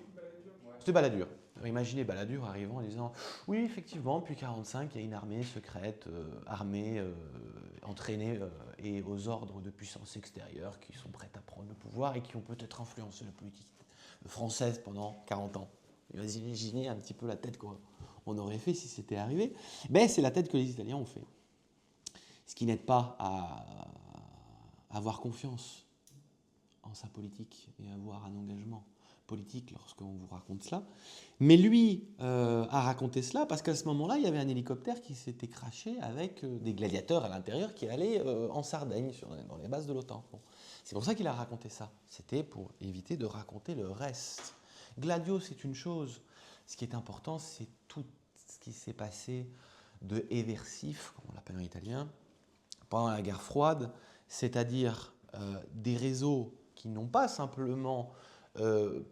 c'était Balladur ». Imaginez Balladur arrivant en disant « Oui, effectivement, depuis 1945, il y a une armée secrète, armée, entraînée et aux ordres de puissances extérieures qui sont prêtes à prendre le pouvoir et qui ont peut-être influencé la politique française pendant 40 ans. » Vous imaginez un petit peu la tête qu'on aurait fait si c'était arrivé. Mais c'est la tête que les Italiens ont fait. Ce qui n'aide pas à avoir confiance en sa politique et avoir un engagement politique lorsqu'on vous raconte cela. Mais lui a raconté cela parce qu'à ce moment-là, il y avait un hélicoptère qui s'était crashé avec des gladiateurs à l'intérieur qui allaient en Sardaigne, dans les bases de l'OTAN. Bon. C'est pour ça qu'il a raconté ça. C'était pour éviter de raconter le reste. Gladio, c'est une chose. Ce qui est important, c'est tout ce qui s'est passé de éversif, comme on l'appelle en italien, pendant la guerre froide, c'est-à-dire des réseaux qui n'ont pas simplement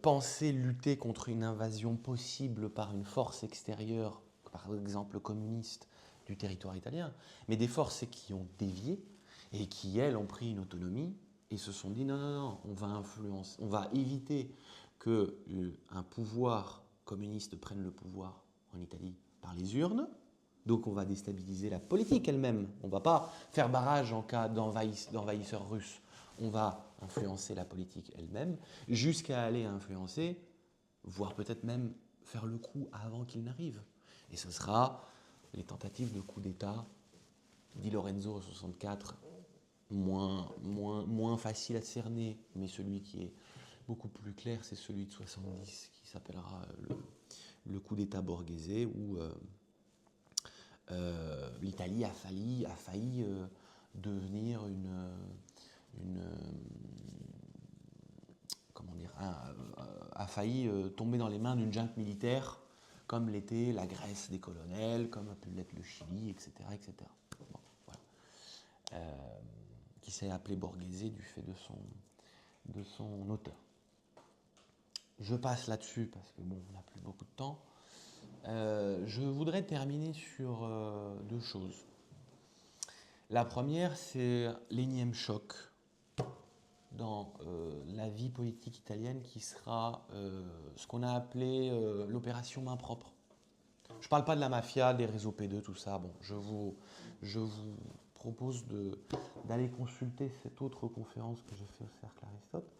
pensé lutter contre une invasion possible par une force extérieure, par exemple communiste, du territoire italien, mais des forces qui ont dévié et qui, elles, ont pris une autonomie et se sont dit non, on va éviter qu'un pouvoir communiste prenne le pouvoir en Italie par les urnes. Donc on va déstabiliser la politique elle-même. On ne va pas faire barrage en cas d'envahisseurs russes. On va influencer la politique elle-même, jusqu'à aller influencer, voire peut-être même faire le coup avant qu'il n'arrive. Et ce sera les tentatives de coup d'État, dit Lorenzo en 1964, moins facile à cerner, mais celui qui est beaucoup plus clair, c'est celui de 1970, qui s'appellera le coup d'État Borghese, où l'Italie a failli devenir a failli tomber dans les mains d'une junte militaire, comme l'était la Grèce des colonels, comme a pu l'être le Chili, etc. etc. Bon, voilà. Qui s'est appelé Borghese du fait de son auteur. Je passe là-dessus parce que bon, on n'a plus beaucoup de temps. Je voudrais terminer sur deux choses. La première, c'est l'énième choc dans la vie politique italienne qui sera ce qu'on a appelé l'opération main propre. Je ne parle pas de la mafia, des réseaux P2, tout ça. Bon, je vous propose d'aller consulter cette autre conférence que j'ai fait au Cercle Aristote.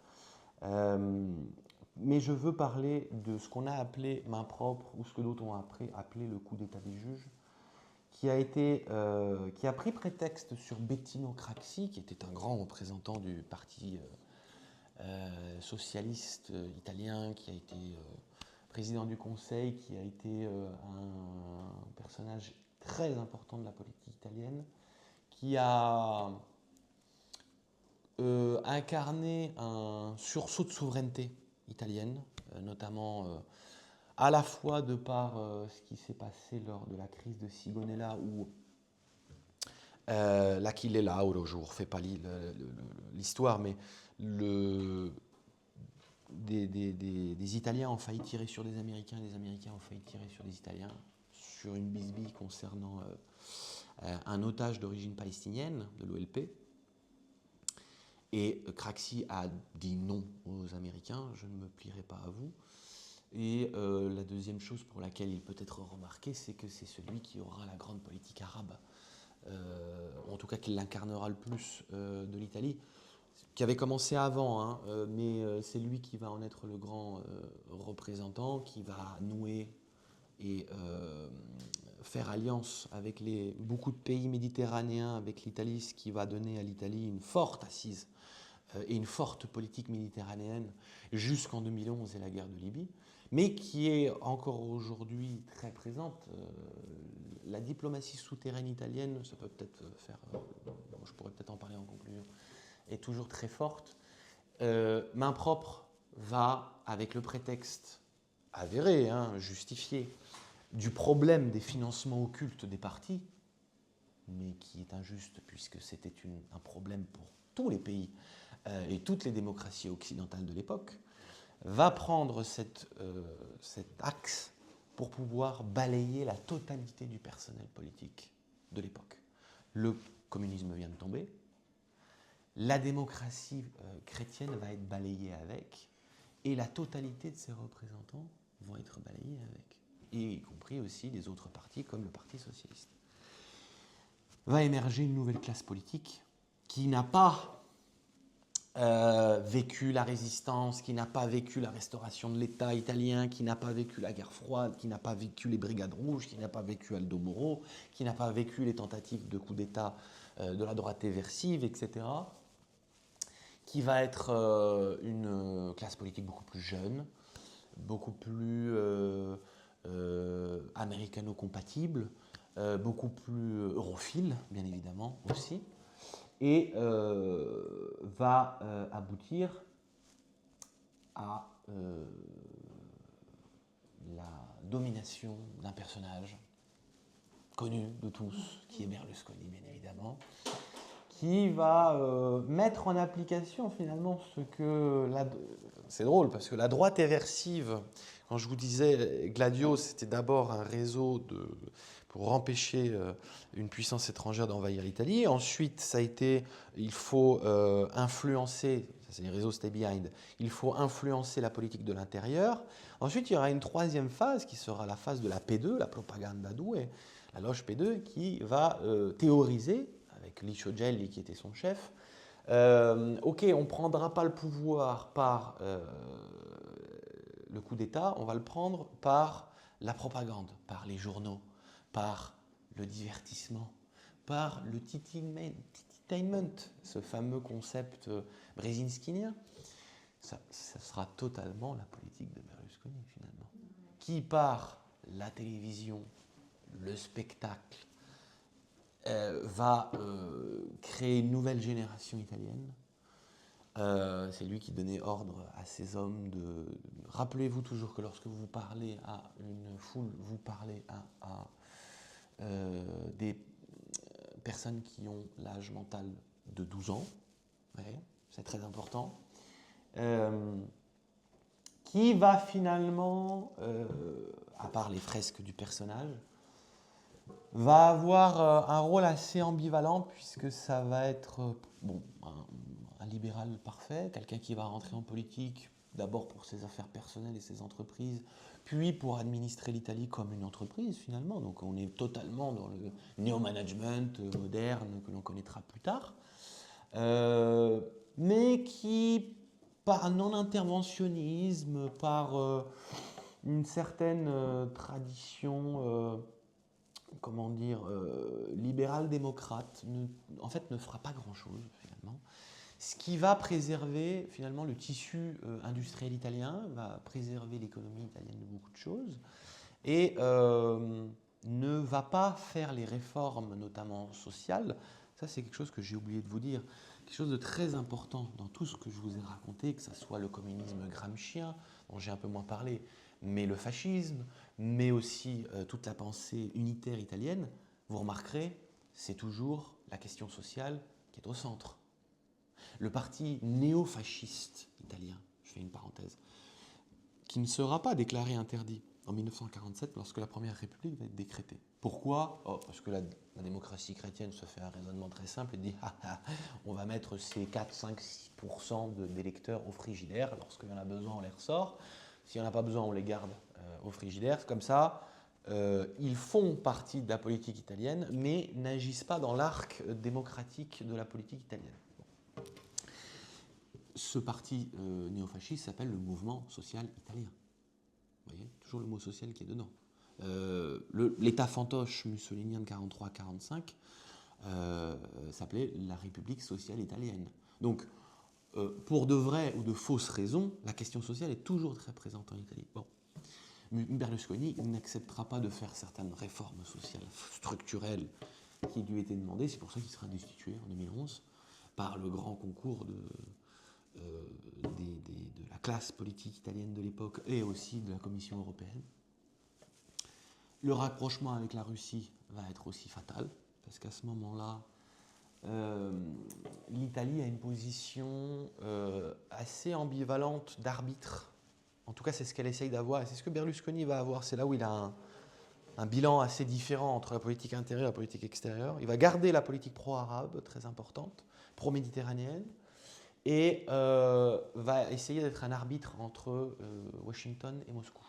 Mais je veux parler de ce qu'on a appelé main propre, ou ce que d'autres ont appelé le coup d'État des juges, qui a pris prétexte sur Bettino Craxi, qui était un grand représentant du parti socialiste italien, qui a été président du Conseil, qui a été un personnage très important de la politique italienne, qui a incarné un sursaut de souveraineté italienne, notamment à la fois de par ce qui s'est passé lors de la crise de Sigonella, où l'Achille Lauro, je ne vous refais pas l'histoire, mais des Italiens ont failli tirer sur des Américains, des Américains ont failli tirer sur des Italiens, sur une bisbille concernant un otage d'origine palestinienne de l'OLP. Et Craxi a dit non aux Américains, je ne me plierai pas à vous. Et la deuxième chose pour laquelle il peut être remarqué, c'est que c'est celui qui aura la grande politique arabe, en tout cas qui l'incarnera le plus de l'Italie, qui avait commencé avant, hein, mais c'est lui qui va en être le grand représentant, qui va nouer et faire alliance avec beaucoup de pays méditerranéens, avec l'Italie, ce qui va donner à l'Italie une forte assise et une forte politique méditerranéenne jusqu'en 2011 et la guerre de Libye, mais qui est encore aujourd'hui très présente. La diplomatie souterraine italienne, ça peut peut-être faire, je pourrais peut-être en parler en conclusion, est toujours très forte. Main propre va, avec le prétexte avéré, hein, justifié, du problème des financements occultes des partis, mais qui est injuste puisque c'était un problème pour tous les pays et toutes les démocraties occidentales de l'époque, va prendre cet axe pour pouvoir balayer la totalité du personnel politique de l'époque. Le communisme vient de tomber, la démocratie chrétienne va être balayée avec, et la totalité de ses représentants vont être balayés avec, et y compris aussi les autres partis comme le Parti socialiste. Va émerger une nouvelle classe politique qui n'a pas vécu la résistance, qui n'a pas vécu la restauration de l'État italien, qui n'a pas vécu la guerre froide, qui n'a pas vécu les brigades rouges, qui n'a pas vécu Aldo Moro, qui n'a pas vécu les tentatives de coup d'État de la droite éversive, etc., qui va être une classe politique beaucoup plus jeune, beaucoup plus américano-compatible, beaucoup plus europhile, bien évidemment, aussi, et va aboutir à la domination d'un personnage connu de tous, qui est Berlusconi, bien évidemment, qui va mettre en application finalement ce que... C'est drôle, parce que la droite éversive, quand je vous disais, Gladio, c'était d'abord un réseau pour empêcher une puissance étrangère d'envahir l'Italie. Ensuite, ça a été, il faut influencer, ça c'est les réseaux Stay Behind, il faut influencer la politique de l'intérieur. Ensuite, il y aura une troisième phase qui sera la phase de la P2, la propaganda due, la loge P2, qui va théoriser, avec Licio Gelli qui était son chef, ok, on ne prendra pas le pouvoir par le coup d'État, on va le prendre par la propagande, par les journaux, par le divertissement, par le tititainment, ce fameux concept brzezinskinien. Ça sera totalement la politique de Berlusconi, finalement, qui, par la télévision, le spectacle, va créer une nouvelle génération italienne. C'est lui qui donnait ordre à ses hommes de... Rappelez-vous toujours que lorsque vous parlez à une foule, vous parlez à des personnes qui ont l'âge mental de 12 ans, ouais, c'est très important, qui va finalement, à part les fresques du personnage, va avoir un rôle assez ambivalent puisque ça va être un libéral parfait, quelqu'un qui va rentrer en politique d'abord pour ses affaires personnelles et ses entreprises, puis pour administrer l'Italie comme une entreprise finalement. Donc on est totalement dans le néo-management moderne que l'on connaîtra plus tard, mais qui, par non-interventionnisme, par une certaine tradition, comment dire, libérale-démocrate, en fait ne fera pas grand-chose finalement. Ce qui va préserver finalement le tissu industriel italien, va préserver l'économie italienne de beaucoup de choses, et ne va pas faire les réformes, notamment sociales. Ça, c'est quelque chose que j'ai oublié de vous dire. Quelque chose de très important dans tout ce que je vous ai raconté, que ce soit le communisme gramscien, dont j'ai un peu moins parlé, mais le fascisme, mais aussi toute la pensée unitaire italienne, vous remarquerez, c'est toujours la question sociale qui est au centre. Le parti néo-fasciste italien, je fais une parenthèse, qui ne sera pas déclaré interdit en 1947 lorsque la Première République va être décrétée. Pourquoi ? Parce que la démocratie chrétienne se fait un raisonnement très simple et dit on va mettre ces 4, 5, 6% d'électeurs au frigidaire, lorsqu'il y en a besoin on les ressort, s'il n'y en a pas besoin on les garde au frigidaire, comme ça ils font partie de la politique italienne mais n'agissent pas dans l'arc démocratique de la politique italienne. Ce parti néofasciste s'appelle le mouvement social italien. Vous voyez, toujours le mot social qui est dedans. L'État fantoche mussolinien de 43-45 s'appelait la République sociale italienne. Donc, pour de vraies ou de fausses raisons, la question sociale est toujours très présente en Italie. Bon. Berlusconi n'acceptera pas de faire certaines réformes sociales structurelles qui lui étaient demandées. C'est pour ça qu'il sera destitué en 2011 par le grand concours de la classe politique italienne de l'époque et aussi de la Commission européenne. Le rapprochement avec la Russie va être aussi fatal, parce qu'à ce moment-là, l'Italie a une position assez ambivalente d'arbitre. En tout cas, c'est ce qu'elle essaye d'avoir, et c'est ce que Berlusconi va avoir. C'est là où il a un bilan assez différent entre la politique intérieure et la politique extérieure. Il va garder la politique pro-arabe, très importante, pro-méditerranéenne, et va essayer d'être un arbitre entre Washington et Moscou.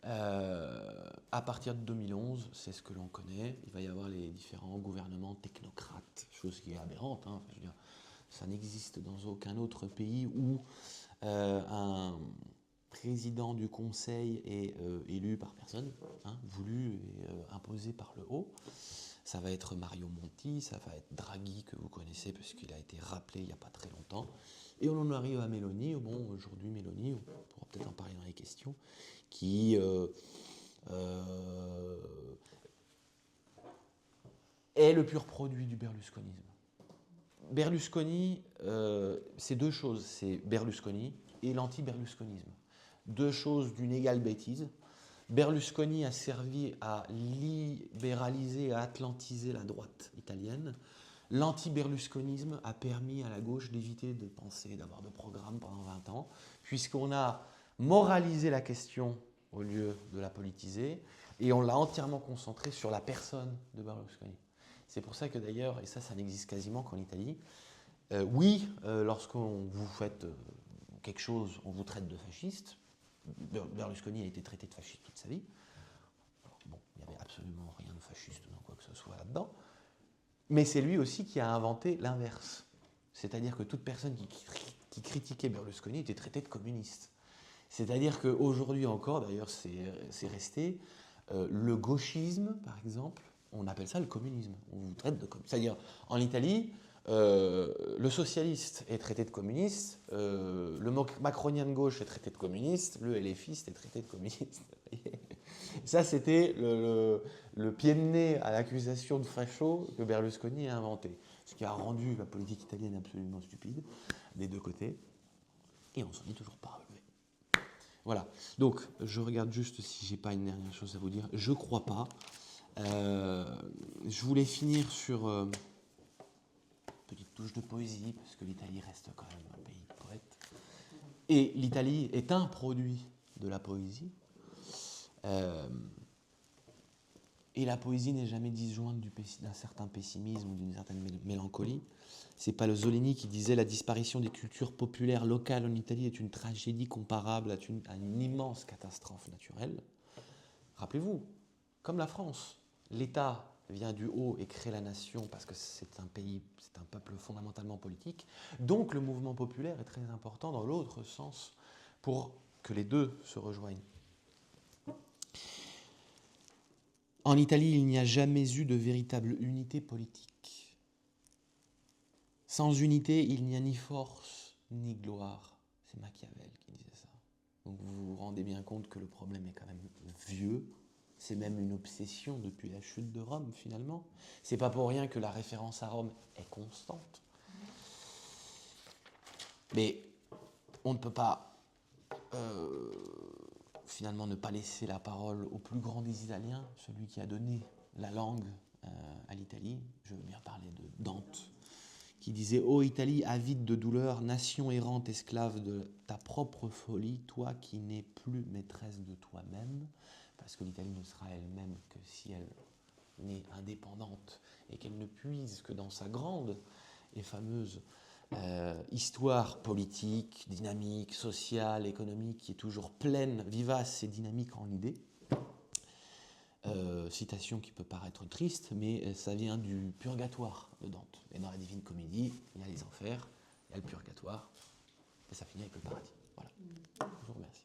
À partir de 2011, c'est ce que l'on connaît, il va y avoir les différents gouvernements technocrates, chose qui est aberrante, hein. Enfin, je veux dire, ça n'existe dans aucun autre pays où un président du Conseil est élu par personne, hein, voulu et imposé par le haut. Ça va être Mario Monti, ça va être Draghi, que vous connaissez parce qu'il a été rappelé il n'y a pas très longtemps. Et on en arrive à Meloni. Bon, aujourd'hui, Meloni, on pourra peut-être en parler dans les questions, qui est le pur produit du berlusconisme. Berlusconi, c'est deux choses, c'est Berlusconi et l'anti-berlusconisme. Deux choses d'une égale bêtise. Berlusconi a servi à libéraliser, à atlantiser la droite italienne. L'anti-berlusconisme a permis à la gauche d'éviter de penser, d'avoir de programme pendant 20 ans, puisqu'on a moralisé la question au lieu de la politiser, et on l'a entièrement concentré sur la personne de Berlusconi. C'est pour ça que d'ailleurs, et ça n'existe quasiment qu'en Italie, lorsqu'on vous faites quelque chose, on vous traite de fasciste. Berlusconi a été traité de fasciste toute sa vie. Bon, il n'y avait absolument rien de fasciste dans quoi que ce soit là-dedans. Mais c'est lui aussi qui a inventé l'inverse. C'est-à-dire que toute personne qui critiquait Berlusconi était traitée de communiste. C'est-à-dire qu'aujourd'hui encore, d'ailleurs c'est resté, le gauchisme, par exemple, on appelle ça le communisme. On vous traite de communiste. C'est-à-dire, en Italie, le socialiste est traité de communiste, le macronien de gauche est traité de communiste, le LFiste est traité de communiste. Ça, c'était le pied de nez à l'accusation de facho que Berlusconi a inventé. Ce qui a rendu la politique italienne absolument stupide, des deux côtés. Et on s'en est toujours pas relevé. Voilà. Donc, je regarde juste si j'ai pas une dernière chose à vous dire. Je crois pas. Je voulais finir sur petite touche de poésie, parce que l'Italie reste quand même un pays de poètes. Et l'Italie est un produit de la poésie. Et la poésie n'est jamais disjointe d'un certain pessimisme ou d'une certaine mélancolie. C'est Pasolini qui disait « La disparition des cultures populaires locales en Italie est une tragédie comparable à une immense catastrophe naturelle. » Rappelez-vous, comme la France, l'État vient du haut et crée la nation parce que c'est un pays, c'est un peuple fondamentalement politique. Donc le mouvement populaire est très important dans l'autre sens pour que les deux se rejoignent. En Italie, il n'y a jamais eu de véritable unité politique. Sans unité, il n'y a ni force ni gloire. C'est Machiavel qui disait ça. Donc vous vous rendez bien compte que le problème est quand même vieux. C'est même une obsession depuis la chute de Rome, finalement. C'est pas pour rien que la référence à Rome est constante. Mais on ne peut pas finalement ne pas laisser la parole au plus grand des Italiens, celui qui a donné la langue à l'Italie. Je veux bien parler de Dante, qui disait « Ô Italie, avide de douleur, nation errante, esclave de ta propre folie, toi qui n'es plus maîtresse de toi-même », parce que l'Italie ne sera elle-même que si elle n'est indépendante et qu'elle ne puise que dans sa grande et fameuse histoire politique, dynamique, sociale, économique, qui est toujours pleine, vivace et dynamique en idées. Citation qui peut paraître triste, mais ça vient du purgatoire de Dante. Et dans la Divine Comédie, il y a les enfers, il y a le purgatoire, et ça finit avec le paradis. Voilà. Je vous remercie.